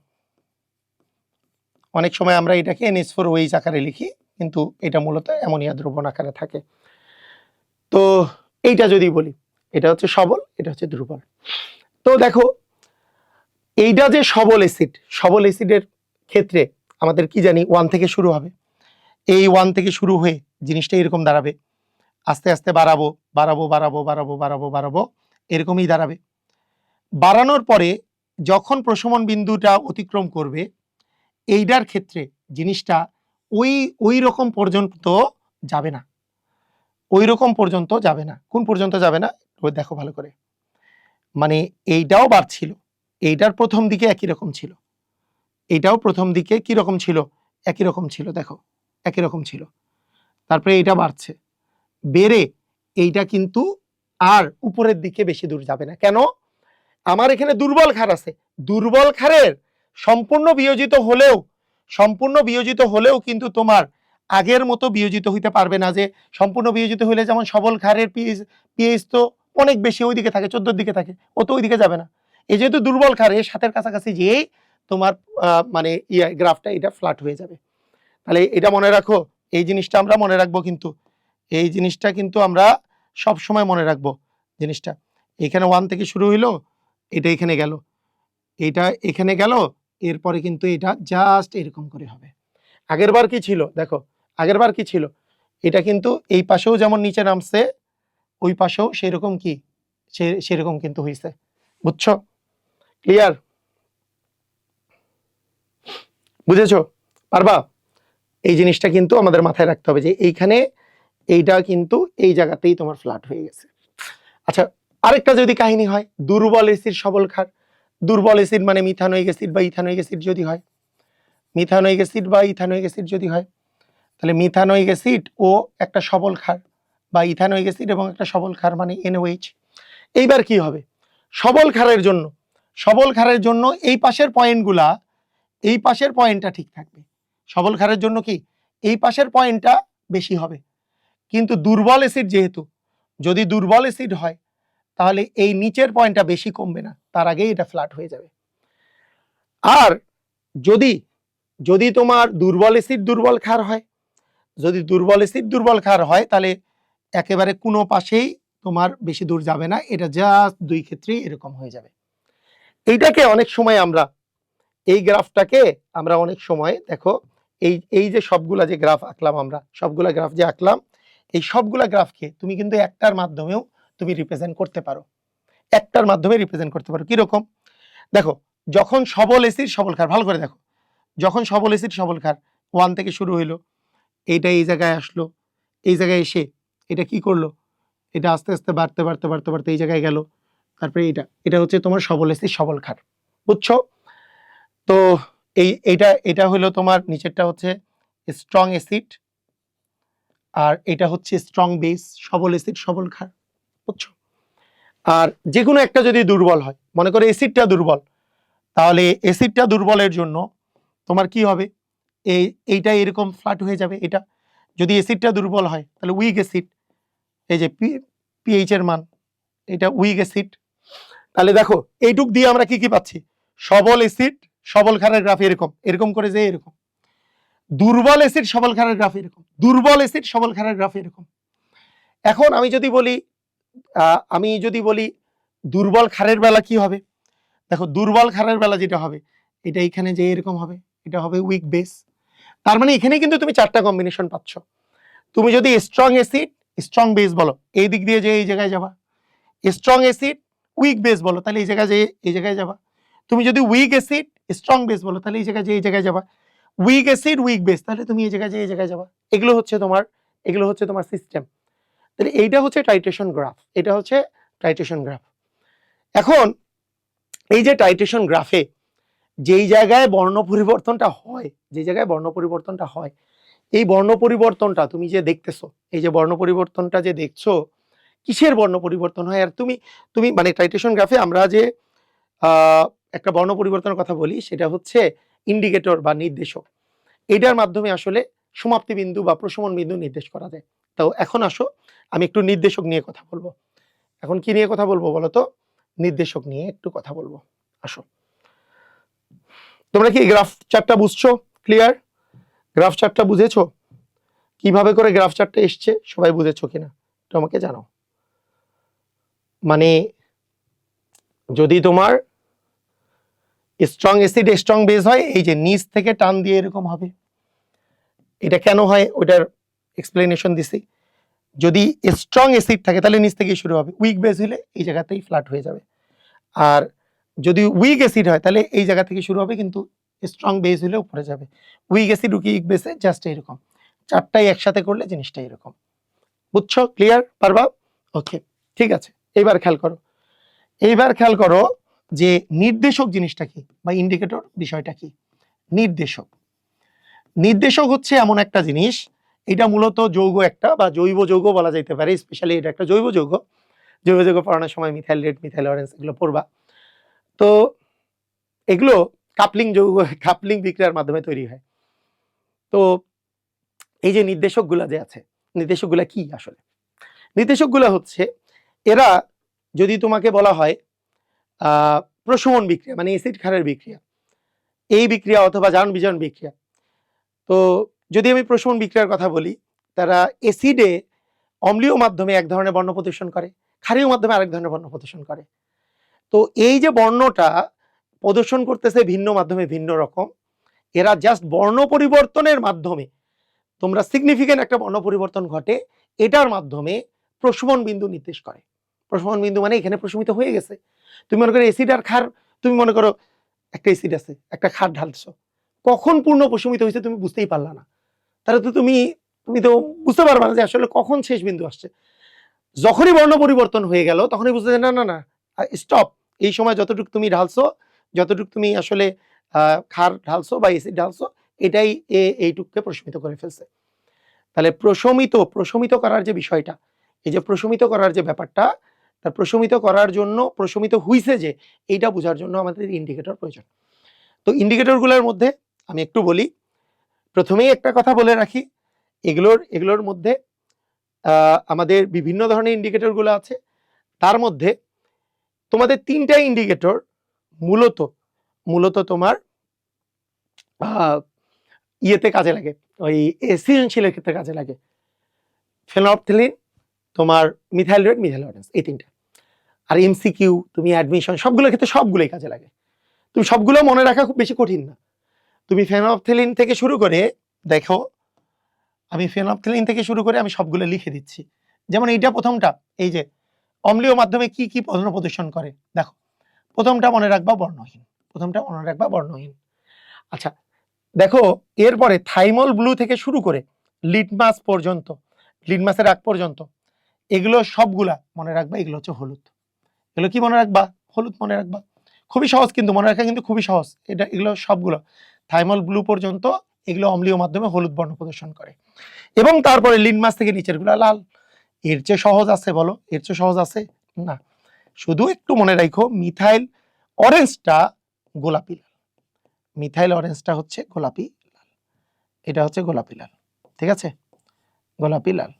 অনেক সময় আমরা এটাকে NH4OH আকারে লিখি, কিন্তু এটা মূলত অ্যামোনিয়া দ্রবণ আকারে থাকে। তো এইটা যদি বলি, এটা হচ্ছে সবল, এটা হচ্ছে দুর্বল। তো দেখো, এইটা যে সবল এসিডের ক্ষেত্রে আমাদের কি জানি 1 থেকে শুরু হবে। এই 1 থেকে শুরু হয়ে জিনিসটা এরকম দাঁড়াবে, আস্তে আস্তে বাড়াবো বাড়াবো বাড়াবো বাড়াবো বাড়াবো বাড়াবো, এরকমই দাঁড়াবে। বাড়ানোর পরে যখন প্রশমন বিন্দুটা অতিক্রম করবে, এইটার ক্ষেত্রে জিনিসটা ওই রকম পর্যন্ত যাবে না, ওই রকম পর্যন্ত যাবে না। কোন পর্যন্ত যাবে না? দেখো ভালো করে, মানে এইটাও বাড়ছিল, এইটার প্রথম দিকে একই রকম ছিল, এইটাও প্রথম দিকে কি রকম ছিল? একই রকম ছিল, দেখো একই রকম ছিল। তারপরে এইটা বাড়ছে, বেড়ে এইটা কিন্তু আর উপরের দিকে বেশি দূর যাবে না। কেন? আমার এখানে দুর্বল ক্ষার আছে, দুর্বল ক্ষারের সম্পূর্ণ বিয়োজিত হলেও কিন্তু তোমার আগের মতো বিয়োজিত হইতে পারবে না। যে সম্পূর্ণ বিয়োজিত হইলে যেমন সবল ক্ষারের পিএইচ তো অনেক বেশি ওইদিকে থাকে, 14 দিকে থাকে, ও তো ওইদিকে যাবে না। এই যেহেতু দুর্বল ক্ষারের সাথের কাছাকাছি যেই তোমার মানে গ্রাফটা এটা ফ্ল্যাট হয়ে যাবে। তাহলে এটা মনে রাখো, এই জিনিসটা আমরা মনে রাখবো, কিন্তু এই জিনিসটা কিন্তু আমরা সব সময় মনে রাখবো। জিনিসটা এখানে 1 থেকে শুরু হইলো, এটা এখানে গেল, এটা এখানে গেল, এরপরে কিন্তু এটা জাস্ট এরকম করে হবে। আগের বার কি ছিল? দেখো আগের বার কি ছিল, এটা কিন্তু এই পাশেও যেমন নিচে নামছে, ওই পাশেও সেরকম কি সেরকম কিন্তু হয়েছে। বুঝছো? ক্লিয়ার? বুঝেছো? পারবা? এই জিনিসটা কিন্তু আমাদের মাথায় রাখতে হবে যে এইখানে এইটা কিন্তু এই জায়গাতেই তোমার ফ্ল্যাট হয়ে গেছে। আচ্ছা, আরেকটা যদি কাহিনী হয়, দুর্বল এসিড সবল ক্ষার। দুর্বল এসিড মানে মিথানোয়িক অ্যাসিড বা ইথানোয়িক অ্যাসিড যদি হয়, মিথানোয়িক অ্যাসিড বা ইথানোয়িক অ্যাসিড যদি হয়, তাহলে মিথানোয়িক অ্যাসিড ও একটা সবল ক্ষার, বা ইথানোয়িক অ্যাসিড এবং একটা সবল ক্ষার মানে NOH। এইবার কি হবে? সবল ক্ষারের জন্য এই পাশের পয়েন্টগুলা, এই পাশের পয়েন্টটা ঠিক থাকবে। সবল ক্ষারের জন্য কি এই পাশের পয়েন্টটা বেশি হবে, কিন্তু দুর্বল অ্যাসিড যেহেতু, যদি দুর্বল অ্যাসিড হয় তাহলে এই নিচের পয়েন্টটা বেশি কমবে না, তার আগেই এটা ফ্ল্যাট হয়ে যাবে। আর যদি যদি তোমার দুর্বল অ্যাসিড দুর্বল ক্ষার হয়, যদি দুর্বল অ্যাসিড দুর্বল ক্ষার হয়, তাহলে একেবারে কোনো পাশেই তোমার বেশি দূর যাবে না, এটা জাস্ট দুই ক্ষেত্রেই এরকম হয়ে যাবে। এইটাকে অনেক সময় আমরা, এই গ্রাফটাকে আমরা অনেক সময় দেখো, এই যে সবগুলা যে গ্রাফ আঁকলাম, আমরা সবগুলা গ্রাফ যে আঁকলাম, এই সবগুলা গ্রাফকে তুমি কিন্তু একটার মাধ্যমেও তুমি রিপ্রেজেন্ট করতে পারো, একটার মাধ্যমে রিপ্রেজেন্ট করতে পারো। কিরকম? দেখো, যখন সবল এসিড সবল ক্ষার, ভালো করে দেখো, যখন সবল এসিড সবল ক্ষার 1 থেকে শুরু হইলো, এইটা এই জায়গায় আসলো, এই জায়গায় এসে এটা কি করলো, এটা আস্তে আস্তে বাড়তে বাড়তে বাড়তে বাড়তে এই জায়গায় গেল, তারপরে এটা হচ্ছে তোমার সবল এসিড সবল ক্ষার। বুঝছো? তো এটা হলো তোমার নিচেরটা হচ্ছে স্ট্রং অ্যাসিড, আর এটা হচ্ছে স্ট্রং বেস, সবল অ্যাসিড সবল ক্ষার। বুঝছো? আর যে কোনো একটা যদি দুর্বল হয়, মনে করো অ্যাসিডটা দুর্বল, তাহলে অ্যাসিডটা দুর্বলের জন্য তোমার কি হবে, এইটা এরকম ফ্ল্যাট হয়ে যাবে। এটা যদি অ্যাসিডটা দুর্বল হয় তাহলে উইক অ্যাসিড, এই যে পিএইচ এর মান, এটা উইক অ্যাসিড। তাহলে দেখো এইটুক দিয়ে আমরা কি কি পাচ্ছি, সবল অ্যাসিড সবল ক্ষারের গ্রাফ এরকম এরকম করে যে এরকম, দুর্বল অ্যাসিড সবল ক্ষারের গ্রাফ এরকম, দুর্বল অ্যাসিড সবল ক্ষারের গ্রাফ এরকম। এখন আমি যদি বলি দুর্বল ক্ষারের বেলা কি হবে, দেখো দুর্বল ক্ষারের বেলা যেটা হবে এটা এখানে যে এরকম হবে, এটা হবে উইক বেস। তার মানে এখানে কিন্তু তুমি চারটা কম্বিনেশন পাচ্ছ। তুমি যদি স্ট্রং অ্যাসিড স্ট্রং বেস বলো, এই দিক দিয়ে যে এই জায়গায় যাবা, স্ট্রং অ্যাসিড উইক বেস বলো তাহলে এই জায়গায় যে এই জায়গায় যাবা। তুমি যদি উইক অ্যাসিড স্ট্রং বেস বলো তাহলে এই জায়গায় যে এই জায়গায় যাবা। উইক অ্যাসিড উইক বেস তাহলে তুমি এই জায়গায় যে এই জায়গায় যাবা। এগুলো হচ্ছে তোমার সিস্টেম। তাহলে এইটা হচ্ছে টাইট্রেশন গ্রাফ, এটা হচ্ছে টাইট্রেশন গ্রাফ। এখন এই যে টাইট্রেশন গ্রাফে যেই জায়গায় বর্ণ পরিবর্তনটা হয়, যে জায়গায় বর্ণ পরিবর্তনটা হয়, এই বর্ণ পরিবর্তনটা তুমি যে দেখতেছো, এই যে বর্ণ পরিবর্তনটা যে দেখছো, কিসের বর্ণ পরিবর্তন হয়? আর তুমি তুমি মানে টাইট্রেশন গ্রাফে আমরা যে একটা বর্ণ পরিবর্তনের কথা বলি সেটা হচ্ছে ইন্ডিকেটর বা নির্দেশক। এটার মাধ্যমে আসলে সমাপ্তি বিন্দু বা প্রশমন বিন্দু নির্দেশ করা যায়। তো এখন আসো আমি একটু নির্দেশক নিয়ে কথা বলবো। এখন কি নিয়ে কথা বলবো বলো তো? নির্দেশক নিয়ে একটু কথা বলবো। আসো, তোমরা কি গ্রাফ চার্টটা বুঝছো? ক্লিয়ার? গ্রাফ চার্টটা বুঝেছো? কিভাবে করে গ্রাফ চার্টটা এসছে সবাই বুঝেছো কিনা তো আমাকে জানাও। মানে যদি তোমার স্ট্রং অ্যাসিড স্ট্রং বেস হয়, এই যে নিচ থেকে টান দিয়ে এরকম হবে। এটা কেন হয় ওটার এক্সপ্লেনেশন দিছি। যদি স্ট্রং অ্যাসিড থাকে তাহলে নিচ থেকেই শুরু হবে, উইক বেস হলে এই জায়গাতেই ফ্ল্যাট হয়ে যাবে। আর যদি উইক অ্যাসিড হয় তাহলে এই জায়গা থেকে শুরু হবে, কিন্তু স্ট্রং বেস হলে উপরে যাবে। উইক অ্যাসিড উইক বেসে জাস্ট এরকম, চারটাই একসাথে করলে জিনিসটা এরকম। বুঝছো? ক্লিয়ার? পারবা? ওকে, ঠিক আছে। এইবার খেয়াল করো যে নির্দেশক জিনিসটা কি বা ইন্ডিকেটর বিষয়টা কি। নির্দেশক হচ্ছে এমন একটা জিনিস, এটা মূলত যৌগ একটা বা জৈব যৌগ বলা যাইতে পারে। স্পেশালি এটা একটা জৈব যৌগ পড়ানোর সময় মিথাইল রেড, মিথাইল অরেঞ্জ এগুলো পড়বা। তো এগুলো কাপলিং যৌগ, কাপলিং বিক্রিয়ার মাধ্যমে তৈরি হয়। তো এই যে নির্দেশকগুলা যে আছে, নির্দেশকগুলা কি আসলে? নির্দেশকগুলা হচ্ছে, এরা যদি তোমাকে বলা হয় প্রশমন বিক্রিয়া মানে অ্যাসিড ক্ষারের বিক্রিয়া, এই বিক্রিয়া অথবা জারণ বিজারণ বিক্রিয়া। তো যদি আমি প্রশমন বিক্রিয়ার কথা বলি, তারা অ্যাসিডে অম্লীয় মাধ্যমে এক ধরনের বর্ণ প্রদর্শন করে, ক্ষারীয় মাধ্যমে আরেক ধরনের বর্ণ প্রদর্শন করে। তো এই যে বর্ণটা প্রদর্শন করতেছে ভিন্ন মাধ্যমে ভিন্ন রকম, এরা জাস্ট বর্ণ পরিবর্তনের মাধ্যমে, তোমরা সিগনিফিকেন্ট একটা বর্ণ পরিবর্তন ঘটে, এটার মাধ্যমে প্রশমন বিন্দু নির্দেশ করে। প্রশমন বিন্দু মানে এখানে প্রশমিত হয়ে গেছে। তুমি মনে করো অ্যাসিড আর ক্ষার, তুমি মনে করো একটা অ্যাসিড আছে, একটা ক্ষার ঢালছো, কখন পূর্ণ প্রশমিত হয়েছে তুমি বুঝতেই পারলা না। তাহলে তো তুমি তো বুঝতে পারবা না যে আসলে কখন শেষ বিন্দু আসছে। যখনই বর্ণ পরিবর্তন হয়ে গেল তখনই বুঝতে না না না স্টপ, এই সময় যতটুকু তুমি ঢালছো, যতটুকু তুমি আসলে ক্ষার ঢালছো বা অ্যাসিড ঢালছো, এটাই এইটুকুকে প্রশমিত করে ফেলছে। তাহলে প্রশমিত করার যে বিষয়টা, এই যে প্রশমিত করার যে ব্যাপারটা, তার প্রশমিত করার জন্য, প্রশমিত হইছে যে এইটা বোঝার জন্য আমাদের ইন্ডিকেটর প্রয়োজন। তো ইন্ডিকেটরগুলোর মধ্যে আমি একটু বলি। প্রথমেই একটা কথা বলে রাখি, এগুলোর মধ্যে আমাদের বিভিন্ন ধরনের ইন্ডিকেটরগুলো আছে। তার মধ্যে তোমাদের তিনটা ইন্ডিকেটর মূলত তোমার ইয়েতে কাজে লাগে, ওই সৃজনশীলের ক্ষেত্রে কাজে লাগে। ফেনolphthalein, তোমার মিথাইল রেড, মিথাইল অরেঞ্জ, এই তিনটা। আর এমসিকিউ, তুমি অ্যাডমিশন, সবগুলোর ক্ষেত্রে সবগুলোই কাজে লাগে। তুমি সবগুলো মনে রাখা খুব বেশি কঠিন না। তুমি ফেনolphthalein থেকে শুরু করে দেখো, আমি ফেনolphthalein থেকে শুরু করে আমি সবগুলো লিখে দিচ্ছি। যেমন এইটা প্রথমটা, এই যে অম্লীয় মাধ্যমে কি কি বর্ণ প্রদর্শন করে, দেখো প্রথমটা মনে রাখবা বর্ণহীন। আচ্ছা দেখো, এরপরে থাইমল ব্লু থেকে শুরু করে লিটমাস পর্যন্ত, লিটমাসের আগ পর্যন্ত, এগুলো সবগুলা মনে রাখবা, এগুলো হচ্ছে হলুদ। এগুলো কি মনে রাখবা? হলুদ মনে রাখবা। খুবই সহজ, কিন্তু মনে রাখা কিন্তু খুবই সহজ। এগুলো সবগুলো থাইমল ব্লু পর্যন্ত, এগুলো অম্লীয় মাধ্যমে হলুদ বর্ণ প্রদর্শন করে। এবং তারপরে লিটমাস থেকে নিচের গুলা লাল। এর চেয়ে সহজ আছে বলো? এর চেয়ে সহজ আছে না। শুধু একটু মনে রাখো, মিথাইল অরেঞ্জটা গোলাপি লাল, মিথাইল অরেঞ্জটা হচ্ছে গোলাপি লাল, এটা হচ্ছে গোলাপি লাল, ঠিক আছে? গোলাপি লাল।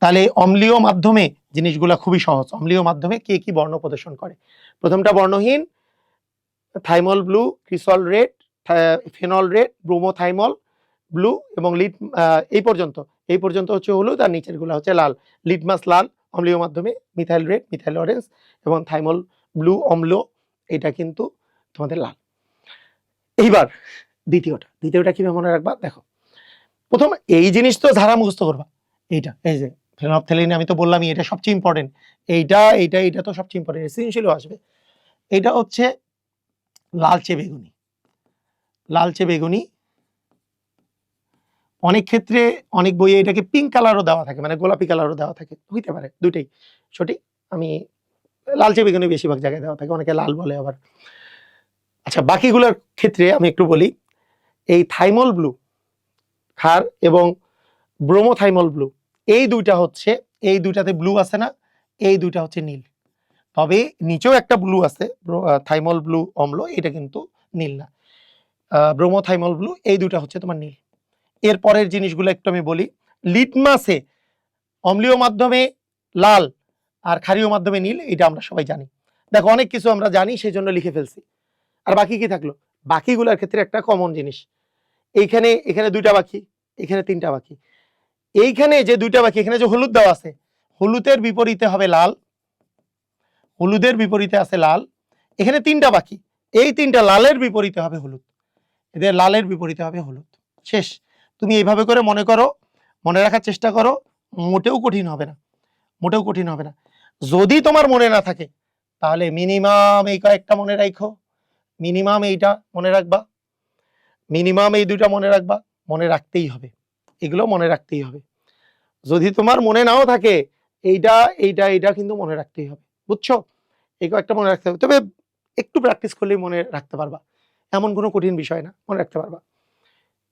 তাহলে অম্লীয় মাধ্যমে জিনিসগুলা খুবই সহজ। অম্লীয় মাধ্যমে কে কি বর্ণ প্রদর্শন করে? প্রথমটা বর্ণহীন, thymol blue, cresol red, phenol red, bromothymol, blue এবং এই পর্যন্ত হচ্ছে হলুদ, আর নিচের গুলো হচ্ছে লাল। লিটমাস লাল অম্লীয় মাধ্যমে, মিথাইল রেড, মিথাইল অরেঞ্জ এবং থাইমল ব্লু অম্ল, এটা কিন্তু তোমাদের লাল। এইবার দ্বিতীয়টা কিভাবে মনে রাখবা দেখো। প্রথম এই জিনিস তো ধারা মুখস্থ করবা, এইটা এই যে ফেনফথ্যালিন, আমি তো বললামই এটা সবচেয়ে ইম্পর্টেন্ট। এইটা তো সবচেয়ে ইম্পর্টেন্ট, এসেনশিয়ালও আসবে। এটা হচ্ছে লালচে বেগুনি। অনেক ক্ষেত্রে অনেক বইয়ে এটাকে পিঙ্ক কালারও দেওয়া থাকে, মানে গোলাপি কালারও দেওয়া থাকে, হইতে পারে দুইটাই সঠিক। আমি লালচে বেগুনি বেশিরভাগ জায়গায় দেওয়া থাকে, অনেকে লাল বলে আবার। আচ্ছা, বাকিগুলোর ক্ষেত্রে আমি একটু বলি। এই থাইমল ব্লু ক্ষার এবং ব্রোমোথাইমল ব্লু, এই দুইটাতে ব্লু আছে না, এই দুইটা হচ্ছে নীল। তবে নিচেও একটা ব্লু আছে, থাইমল ব্লু অম্ল, এটা কিন্তু নীল না। ব্রোমোথাইমল ব্লু, এই দুইটা হচ্ছে তোমার নীল। এর পরের জিনিসগুলো একটু আমি বলি। লিটমাসে অম্লীয় মাধ্যমে লাল আর ক্ষারীয় মাধ্যমে নীল, এটা আমরা সবাই জানি। দেখো অনেক কিছু আমরা জানি, সেই জন্য লিখে ফেলছি। আর বাকি কি থাকলো? বাকিগুলোর ক্ষেত্রে একটা কমন জিনিস, এখানে দুইটা বাকি, এখানে তিনটা বাকি। এইখানে যে দুইটা বাকি, এখানে যে হলুদ দেওয়া আছে, হলুদের বিপরীতে হবে লাল, হলুদের বিপরীতে আছে লাল। এখানে তিনটা বাকি, এই তিনটা লালের বিপরীতে হবে হলুদ, এদের লালের বিপরীতে হবে হলুদ। শেষ। তুমি এইভাবে করে মনে করো, মনে রাখার চেষ্টা করো, মোটেও কঠিন হবে না। যদি তোমার মনে না থাকে তাহলে মিনিমাম এই কয়েকটা মনে রাখো, মিনিমাম এইটা মনে রাখবা, মিনিমাম এই দুইটা মনে রাখবা, মনে রাখতেই হবে, এগুলো মনে রাখতেই হবে। যদি তোমার মনে নাও থাকে এইটা কিন্তু মনে রাখতেই হবে, বুঝছো? এই কয়েকটা মনে রাখতে হবে, তবে একটু প্র্যাকটিস করলেই মনে রাখতে পারবা, এমন কোনো কঠিন বিষয় না, মনে রাখতে পারবা।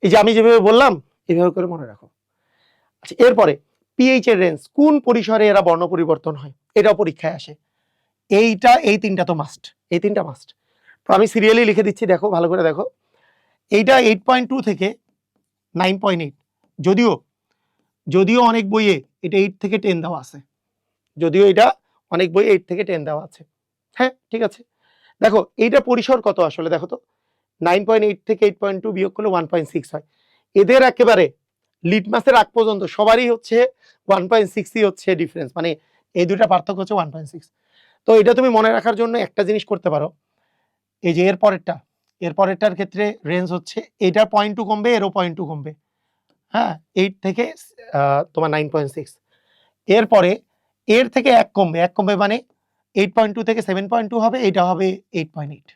এই যে আমি যেভাবে বললাম এইভাবে করে মনে রাখো। আচ্ছা, এরপরে পিএইচ এর রেঞ্জ, কোন পরিসরে এরা বর্ণ পরিবর্তন হয়, এটাও পরীক্ষায় আসে। এই তিনটা তো মাস্ট, এই তিনটা মাস্ট। তো আমি সিরিয়ালি লিখে দিচ্ছি, দেখো ভালো করে দেখো। এইটা 8.2 থেকে 9.8, যদিও অনেক বইয়ে এটা 8 থেকে 10 দেওয়া আছে, যদিও এটা অনেক বইয়ে 8 থেকে 10 দেওয়া আছে। হ্যাঁ ঠিক আছে, দেখো এইটা পরিসর কত আসলে দেখো তো, 9.8 থেকে 8.2 বিয়োগ করলে 1.6 হয়। এদের একেবারে লিটমাসের আগ পর্যন্ত সবারই হচ্ছে 1.6ই হচ্ছে ডিফারেন্স, মানে এই দুইটা পার্থক্য হচ্ছে 1.6। তো এটা তুমি মনে রাখার জন্য একটা জিনিস করতে পারো, এই যে এর পরেরটার ক্ষেত্রে রেঞ্জ হচ্ছে এটার 0.2 কমবে, এরও 0.2 কমবে। হ্যাঁ, 8 থেকে তোমার 9.6। এরপরে এর থেকে এক কমবে মানে 8.2 থেকে 7.2 হবে, এটা হবে 8.8।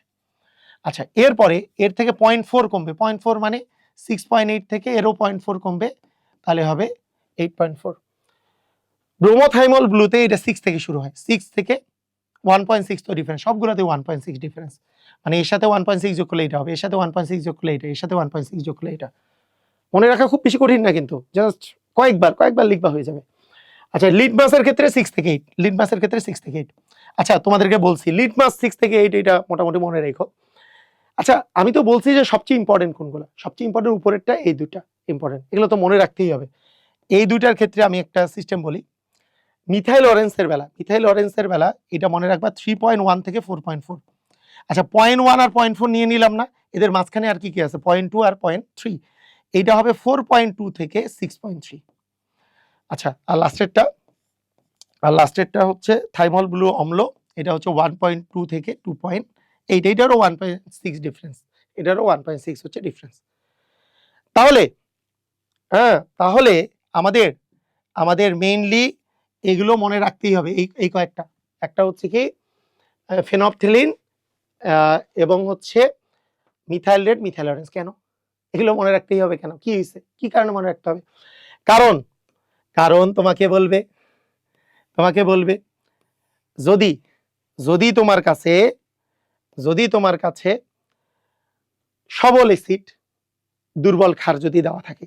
আচ্ছা, এরপরে এর থেকে 0.4 কমবে, 0.4 মানে 6.8 থেকে এরও 0.4 কমবে, তাহলে হবে 8.4। ব্রোমোথাইমল ব্লুতে এটা 6 থেকে শুরু হয়, 6 থেকে 1.6 তো ডিফারেন্স, সবগুলোতে 1.6 ডিফারেন্স, মানে এর সাথে 1.6 যোগ করলে এটা হবে, এর সাথে 1.6 যোগ করলে এটা, এর সাথে 1.6 যোগ করলে এটা। মনে রাখা খুব বেশি কঠিন না, কিন্তু জাস্ট কয়েকবার লিখবা হয়ে যাবে। আচ্ছা, লিটমাসের ক্ষেত্রে 6 থেকে 8, লিটমাসের ক্ষেত্রে 6 থেকে 8। আচ্ছা, তোমাদেরকে বলছি লিটমাস 6 থেকে 8, এটা মোটামুটি মনে রেখো। আচ্ছা, আমি তো বলছি যে সবচেয়ে ইম্পর্টেন্ট কোনগুলো, সবচেয়ে ইম্পর্টেন্ট উপরেরটা, এই দুটা ইম্পর্টেন্ট, এগুলো তো মনে রাখতেই হবে। এই দুইটার ক্ষেত্রে আমি একটা সিস্টেম বলি। মিথাইল অরেঞ্জের বেলা এটা মনে রাখবা 3.1 থেকে 4.4। আচ্ছা, 0.1 আর 0.4 নিয়ে নিলাম না, এদের মাঝখানে আর কি কি আছে, 0.2 আর 0.3, এইটা হবে 4.2 থেকে 6.3। আচ্ছা, আর লাস্টেরটা হচ্ছে থাইমল ব্লু অম্ল, এটা হচ্ছে 1.2 থেকে 2.8, এইটারও 1.6 ডিফারেন্স, এটারও 1.6 হচ্ছে ডিফারেন্স। তাহলে আমাদের মেইনলি এগুলো মনে রাখতেই হবে, এই কয়েকটা। একটা হচ্ছে কি ফেনফথ্যালিন এবং হচ্ছে মিথাইল রেড, মিথাইল অরেঞ্জ। কেন এগুলো মনে রাখতেই হবে? কেন, কি হয়েছে, কি কারণে মনে রাখতে হবে? কারণ তোমাকে বলবে যদি তোমার কাছে সবল অ্যাসিড, দুর্বল ক্ষার যদি দেওয়া থাকে,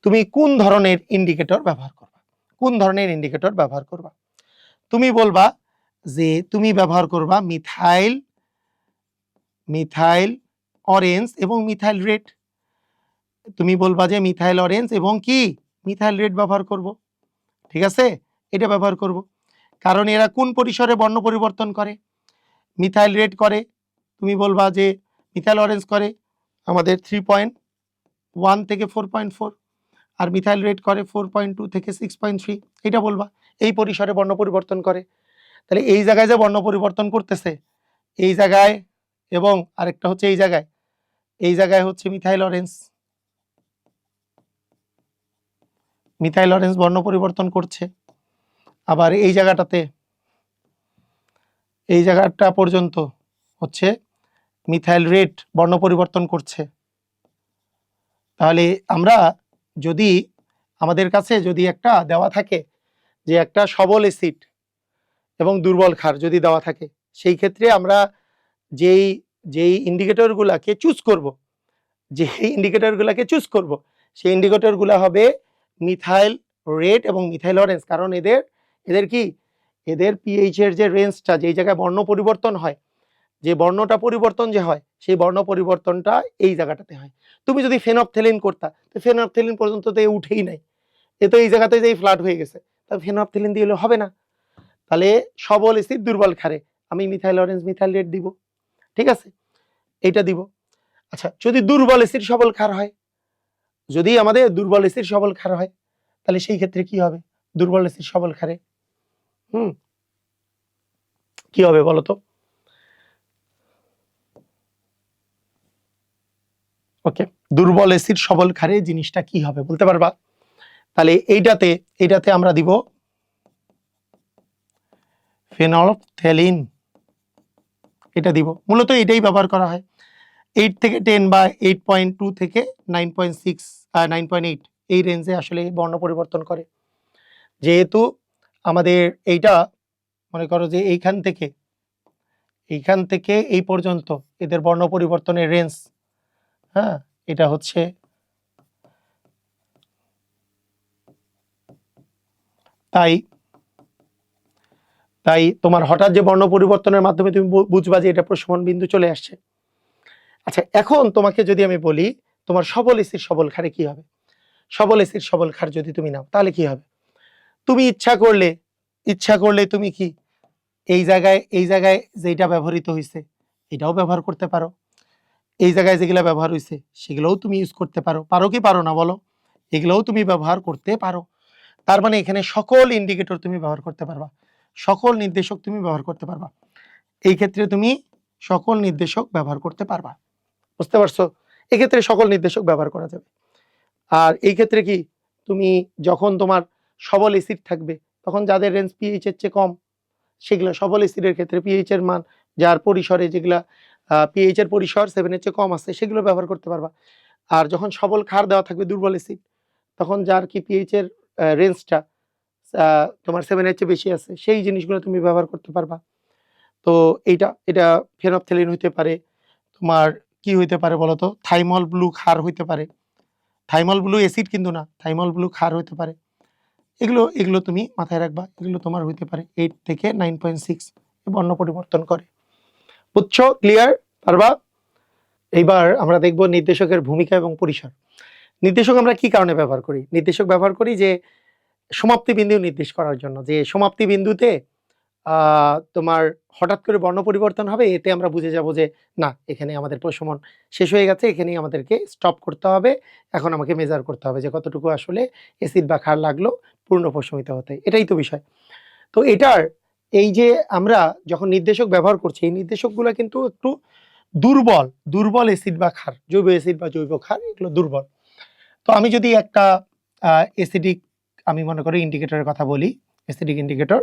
তুমি কোন ধরনের ইন্ডিকেটর ব্যবহার করবা? তুমি বলবা যে তুমি ব্যবহার করবা মিথাইল অরেঞ্জ এবং মিথাইল রেড। তুমি বলবা যে মিথাইল অরেঞ্জ এবং কি মিথাইল রেড ব্যবহার করব, ঠিক আছে, এটা ব্যবহার করব। কারণ এরা কোন পরিসরে বর্ণ পরিবর্তন করে? মিথাইল রেড করে, তুমি বলবা যে মিথাইল অরেঞ্জ করে আমাদের 3.1 1 থেকে 4.4, আর মিথাইল রেট করে 4.2 থেকে 6.3, এটা বলবা। এই পরিসরে বর্ণ পরিবর্তন করে। তাহলে এই জায়গায় যে বর্ণ পরিবর্তন করতেছে এই জায়গায়, এবং আরেকটা হচ্ছে এই জায়গায় হচ্ছে মিথাইল অরেঞ্জ বর্ণ পরিবর্তন করছে। আবার এই জায়গাটা পর্যন্ত হচ্ছে মিথাইল রেড বর্ণ পরিবর্তন করছে। তাহলে আমরা যদি আমাদের কাছে যদি একটা দেওয়া থাকে যে একটা সবল অ্যাসিড এবং দুর্বল ক্ষার যদি দেওয়া থাকে, সেই ক্ষেত্রে আমরা যেই ইন্ডিকেটরগুলোকে চুজ করব সেই ইন্ডিকেটরগুলো হবে মিথাইল রেড এবং মিথাইল অরেঞ্জ। কারণ এদের পিএইচ এর যে রেঞ্জটা, যেই জায়গায় বর্ণ পরিবর্তন হয়, যে বর্ণটা পরিবর্তন যে হয়, সেই বর্ণ পরিবর্তনটা এই জায়গাটাতে হয়। তুমি যদি ফেনফথেলিন করতা, তো ফেনফথেলিন পর্যন্ত তো উঠেই নাই, এ তো এই জায়গাতে যেই ফ্ল্যাট হয়ে গেছে, তা ফেনফথেলিন দিয়ে হবে না। তাহলে সবল অ্যাসিড দুর্বল ক্ষারে আমি মিথাইল অরেঞ্জ মিথাইল রেড দিব, ঠিক আছে, এইটা দিব। আচ্ছা, যদি দুর্বল অ্যাসিড সবল ক্ষার হয়, যদি আমাদের দুর্বল অ্যাসিড সবল ক্ষার হয়, তাহলে সেই ক্ষেত্রে কি হবে? দুর্বল অ্যাসিড সবল ক্ষারে কি হবে বলো তো? ওকে, দুর্বল অ্যাসিড সবল ক্ষারে জিনিসটা কি হবে বলতে পারবা? তাহলে এইটাতে আমরা দিব ফেনলফথেলিন, এটা দিব। মূলত এটাই ব্যবহার করা হয়। 8 থেকে 10 বা 8.2 থেকে 9.6 9.8 এই রেঞ্জে আসলে বর্ণ পরিবর্তন করে। যেহেতু আমাদের এইটা মনে করো যে এইখান থেকে এই পর্যন্ত এদের বর্ণ পরিবর্তনের রেঞ্জ, হ্যাঁ, এটা হচ্ছে তাই তোমার হঠাৎ যে বর্ণ পরিবর্তনের মাধ্যমে তুমি বুঝবা যে এটা প্রশমন বিন্দু চলে আসছে। আচ্ছা, এখন তোমাকে যদি আমি বলি তোমার সবল অ্যাসিড সবল ক্ষারে কি হবে? সবল অ্যাসিড সবল ক্ষার যদি তুমি নাও, তাহলে কি হবে? তুমি ইচ্ছা করলে তুমি কি এই জায়গায় যেটা ব্যবহৃত হয়েছে এটাও ব্যবহার করতে পারো, এই জায়গায় যেগুলা ব্যবহার হয়েছে সেগুলোও তুমি ইউজ করতে পারো কি পারো না বলো? এগুলোও তুমি ব্যবহার করতে পারো। তার মানে এখানে সকল ইন্ডিকেটর তুমি ব্যবহার করতে পারবা, সকল নির্দেশক তুমি ব্যবহার করতে পারবা। এই ক্ষেত্রে তুমি সকল নির্দেশক ব্যবহার করতে পারবা, বুঝতে পারছো? এক্ষেত্রে সকল নির্দেশক ব্যবহার করা যাবে। আর এই ক্ষেত্রে কি তুমি যখন তোমার সবল অ্যাসিড থাকবে, তখন যাদের রেঞ্জ পিএইচ এর চেয়ে কম, সেগুলো সবল অ্যাসিডের ক্ষেত্রে পিএইচ এর মান যার পরিসরে, যেগুলা পিএইচ এর পরিসর 7 এর চেয়ে কম আছে, সেগুলো ব্যবহার করতে পারবা। আর যখন সবল ক্ষার দেওয়া থাকবে দুর্বল অ্যাসিড, তখন যার কি পিএইচ এর রেঞ্জটা তোমার 7 এর চেয়ে বেশি আছে, সেই জিনিসগুলো তুমি ব্যবহার করতে পারবা। তো এটা ফেনফথেলিন হইতে পারে, তোমার কি হইতে পারে বলতো? থাইমল ব্লু ক্ষার হইতে পারে, থাইমল ব্লু অ্যাসিড কিন্তু না, থাইমল ব্লু ক্ষার হইতে পারে। এগুলো তুমি মাথায় রাখবা, এগুলো তোমার হইতে পারে 8 থেকে 9.6 বর্ণ পরিবর্তন করে। বুঝছো? ক্লিয়ার? পারবা? এইবার আমরা দেখব নির্দেশকের ভূমিকা এবং পরিসর। নির্দেশক আমরা কি কারণে ব্যবহার করি? নির্দেশক ব্যবহার করি যে সমাপ্তি বিন্দু নির্দেশ করার জন্য, যে সমাপ্তি বিন্দুতে তোমার হঠাৎ করে বর্ণ পরিবর্তন হবে, এতে আমরা বুঝে যাব যে না, এখানে আমাদের প্রশমন শেষ হয়ে গেছে, এখানেই আমাদেরকে স্টপ করতে হবে, এখন আমাকে মেজার করতে হবে যে কতটুকু আসলে অ্যাসিড বা ক্ষার লাগলো পূর্ণ প্রশমিত হতে। এটাই তো বিষয়। তো এটার এই যে আমরা যখন নির্দেশক ব্যবহার করছি, এই নির্দেশকগুলো কিন্তু একটু দুর্বল অ্যাসিড বা ক্ষার, জৈব অ্যাসিড বা জৈব ক্ষার, এগুলো দুর্বল। তো আমি যদি একটা অ্যাসিডিক, আমি মনে করি ইন্ডিকেটরের কথা বলি, অ্যাসিডিক ইন্ডিকেটর,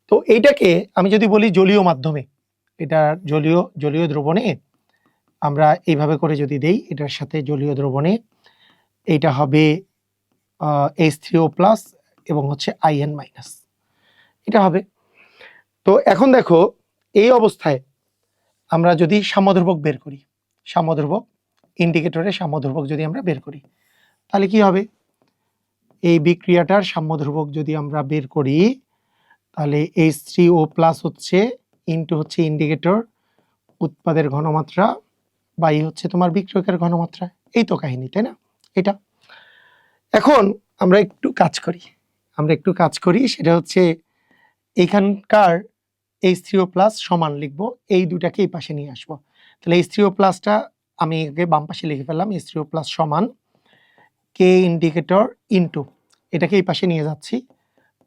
তো এইটাকে আমি যদি বলি জলীয় মাধ্যমে, এটা জলীয় দ্রবণে আমরা এইভাবে করে যদি দেই, এটার সাথে জলীয় দ্রবণে এইটা হবে H3O+ এবং হচ্ছে IN-, এটা হবে। তো এখন দেখো, এই অবস্থায় আমরা যদি সাম্যধ্রুবক বের করি, ইন্ডিকেটরের সাম্যধ্রুবক যদি আমরা বের করি, তাহলে কি হবে? এই বিক্রিয়াটার সাম্যধ্রুবক যদি আমরা বের করি, তাহলে H3O+ হচ্ছে ইনটু হচ্ছে ইন্ডিকেটর উৎপাদের ঘনমাত্রা বাই হচ্ছে তোমার বিক্রিয়কের ঘনমাত্রা। এই তো কাহিনী, তাই না? এটা এখন আমরা একটু কাজ করি, সেটা হচ্ছে এখানকার H3O+ সমান লিখবো, এই দুটাকে এই পাশে নিয়ে আসবো। তাহলে H3O+টা আমি আগে বাম পাশে লিখে ফেললাম H3O প্লাস সমান কে ইন্ডিকেটর ইনটু এটাকে এই পাশে নিয়ে যাচ্ছি,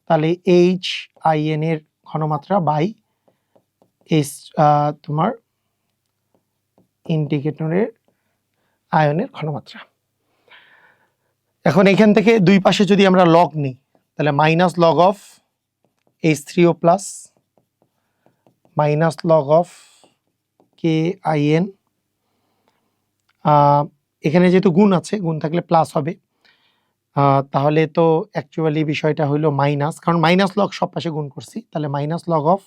তাহলে HIN এর ঘনমাত্রা বাই তোমার ইন্ডিকেটরের আয়নের ঘনমাত্রা। এখন এখান থেকে দুই পাশে যদি আমরা লগ নিই তাহলে minus log of H3O plus minus log of KIN, এখানে যেহেতু গুণ আছে, গুণ থাকলে প্লাস হবে, তাহলে তো অ্যাকচুয়ালি বিষয়টা হইলো মাইনাস, কারণ মাইনাস লগ সব পাশে গুণ করছি, তাহলে মাইনাস লগ অফ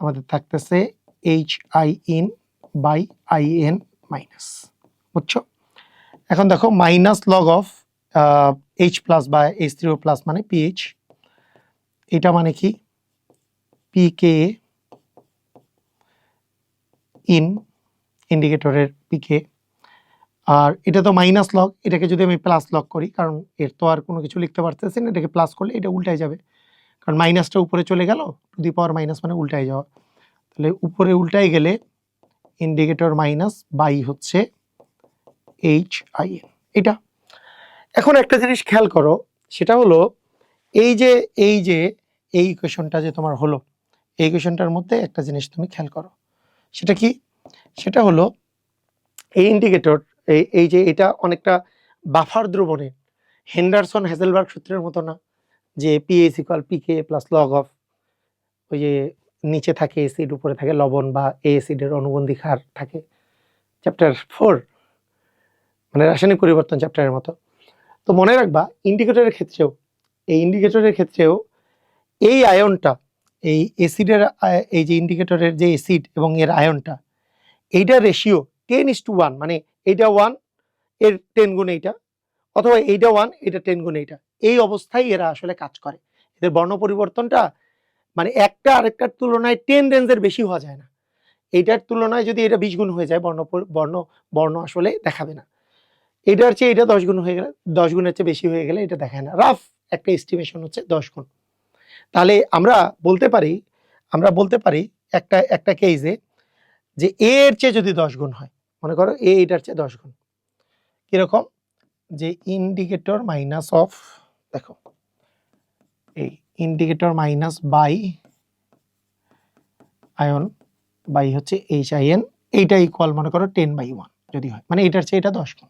আমাদের থাকতেছে HIN বাই IN মাইনাস, বুঝছো? এখন দেখো minus log of H plus বা H3O প্লাস মানে PH, এটা মানে কি PK ইন ইন্ডিকেটরের PK, আর এটা তো মাইনাস লগ, এটাকে যদি আমি প্লাস লগ করি, কারণ এর তো আর কোনো কিছু লিখতে পারতেছি না, এটাকে প্লাস করলে এটা উল্টায় যাবে, কারণ মাইনাসটা উপরে চলে গেল, টু দি পাওয়ার মাইনাস মানে উল্টায় যাওয়া, তাহলে উপরে উল্টায় গেলে ইন্ডিকেটর মাইনাস বাই হচ্ছে HIN এটা। এখন একটা জিনিস খেয়াল করো, সেটা হলো এই যে এই ইকুয়েশনটা যে তোমার হলো, এই ইকুয়েশনটার মধ্যে একটা জিনিস তুমি খেয়াল করো, সেটা কি? সেটা হলো এই ইন্ডিকেটর এই যে এটা অনেকটা বাফার দ্রবণে হেন্ডারসন হ্যাজেলবার্গ সূত্রের মতো না, যে PH equal PK plus log of ওই যে নিচে থাকে অ্যাসিড উপরে থাকে লবণ, বা এই অ্যাসিডের অনুবন্ধী হার থাকে চ্যাপ্টার 4 মানে রাসায়নিক পরিবর্তন চ্যাপ্টারের মতো। তো মনে রাখবা ইন্ডিকেটরের ক্ষেত্রেও এই আয়নটা, এই অ্যাসিডের এই যে ইন্ডিকেটরের যে অ্যাসিড এবং এর আয়নটা, এইটা রেশিও 10:1, মানে এইটা 1 এর 10 গুণ এইটা, অথবা এইটা 1 এটা 10 গুণ এইটা, এই অবস্থায় এরা আসলে কাজ করে। এদের বর্ণ পরিবর্তনটা মানে একটা আরেকটার তুলনায় 10 রেঞ্জের বেশি হওয়া যায় না, এইটার তুলনায় যদি এটা 20 গুণ হয়ে যায় বর্ণ আসলে দেখাবে না, এটার চেয়ে এটা 10 গুণ হয়ে গেলে, 10 গুণের চেয়ে বেশি হয়ে গেলে এটা দেখায় না, রাফ একটা এস্টিমেশন হচ্ছে 10 গুণ। তাহলে আমরা বলতে পারি একটা কেসে যে এ এর চেয়ে যদি 10 গুণ হয়, মনে করো এ এটার চেয়ে 10 গুণ, কিরকম? যে ইন্ডিকেটর মাইনাস অফ, দেখো এই indicator minus by ion by হচ্ছে HIN, এইটা ইকুয়াল মনে করো 10/1 যদি হয়, মানে এটার চেয়ে এটা 10 গুণ,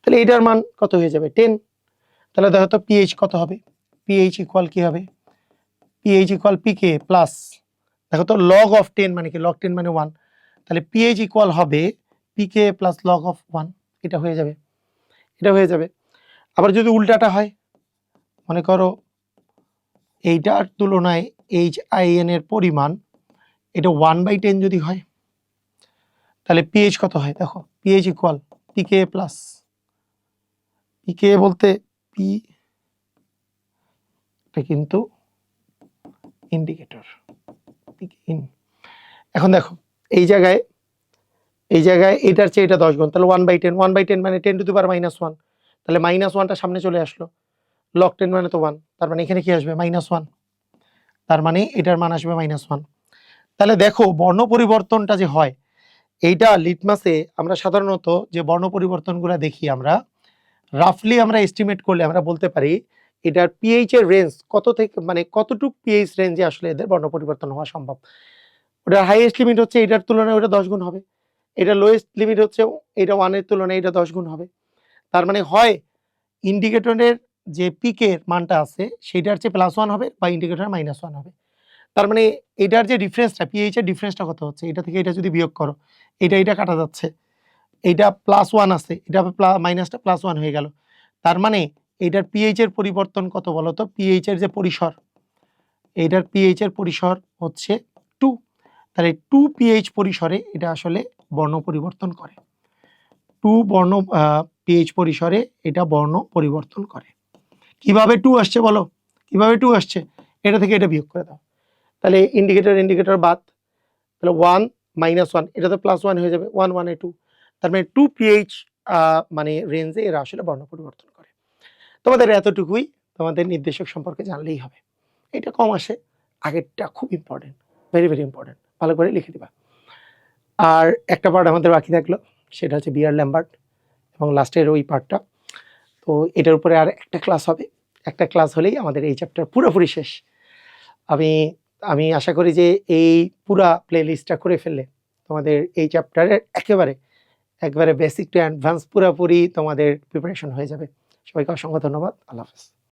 তাহলে এটার মান কত হয়ে যাবে? 10। তাহলে দেখো তো PH কত হবে? PH ইকুয়াল কি হবে? PH ইকুয়াল PK প্লাস, দেখো তো লগ অফ 10 মানে কি? লগ 10 মানে 1, তাহলে PH ইকুয়াল হবে PK প্লাস লগ অফ 1, এটা হয়ে যাবে। আবার যদি উল্টাটা হয়, মনে করো এইটার তুলনায় HIN এর পরিমাণ এটা 1/10 যদি হয়, তাহলে PH কত হয়? দেখো PH equal PK plus, PK বলতে P, এটা কিন্তু ইন্ডিকেটর ইন। এখন দেখো এই জায়গায় এটার চেয়ে এটা 10 গুণ, তাহলে 1/10 মানে 10 টু দি পাওয়ার -1, তাহলে -1টা সামনে চলে আসলো, লগ 10 মানে তো 1, তার মানে এখানে কি আসবে? -1, তার মানে এটার মান আসবে -1। তাহলে দেখো বর্ণ পরিবর্তনটা যে হয়, এইটা লিটমাসে আমরা সাধারণত যে বর্ণ পরিবর্তনগুলো দেখি, আমরা রাফলি আমরা এস্টিমেট করলে আমরা বলতে পারি এটার পিএইচ এর রেঞ্জ কত থেকে, মানে কতটুকু পিএইচ রেঞ্জে আসলে এদের বর্ণ পরিবর্তন হওয়া সম্ভব। ওটার হাইয়েস্ট লিমিট হচ্ছে এটার তুলনায় ওটা 10 গুণ হবে, এটা লোয়েস্ট লিমিট হচ্ছে এটা 1 এর তুলনায় এটা 10 গুণ হবে। তার মানে হয় ইন্ডিকেটরের যে পিকের মানটা আছে সেটার চেয়ে +1 হবে, বা ইন্ডিকেটর -1 হবে। তার মানে এটার যে ডিফারেন্সটা, পিএইচ এর ডিফারেন্সটা কত হচ্ছে, এটা থেকে এটা যদি বিয়োগ করো, এটা কাটা যাচ্ছে, এইটা +1 আছে, এটা মাইনাসটা +1 হয়ে গেল, তার মানে এটার পিএইচ এর পরিবর্তন কত বলো তো? পিএইচ এর যে পরিসর, এইটার পিএইচ এর পরিসর হচ্ছে 2, তাহলে 2 পিএইচ পরিসরে এটা আসলে বর্ণ পরিবর্তন করে, 2 বর্ণ পিএইচ পরিসরে এটা বর্ণ পরিবর্তন করে। কিভাবে 2 আসছে বলো? কিভাবে 2 আসছে? এটা থেকে এটা বিয়োগ করে দাও, তাহলে ইন্ডিকেটর বাদ, তাহলে 1 -1, এটা তো +1 হয়ে যাবে, 1 1 এ 2, তার মানে 2 পিএইচ মানে রেঞ্জে এরা আসলে বর্ণ পরিবর্তন করে। তোমাদের এতটুকুই তোমাদের নির্দেশক সম্পর্কে জানলেই হবে। এটা কম আসে, আগেরটা খুব ইম্পর্টেন্ট, ভেরি ইম্পর্টেন্ট, ভালো করে লিখে দিবা। আর একটা পার্ট আমাদের বাকি থাকলো, সেটা হচ্ছে বিয়ার ল্যাম্বার্ট এবং লাস্টের ওই পার্টটা। তো এটার উপরে আর একটা ক্লাস হবে, একটা ক্লাস হলেই আমাদের এই চ্যাপ্টার পুরোপুরি শেষ। আমি আমি আশা করি যে এই পুরা প্লে লিস্টটা করে ফেললে তোমাদের এই চ্যাপ্টারের একবারে বেসিক টু অ্যাডভান্স পুরোপুরি তোমাদের প্রিপারেশন হয়ে যাবে। সবাইকে অসংখ্য ধন্যবাদ। আল্লাহ হাফেজ।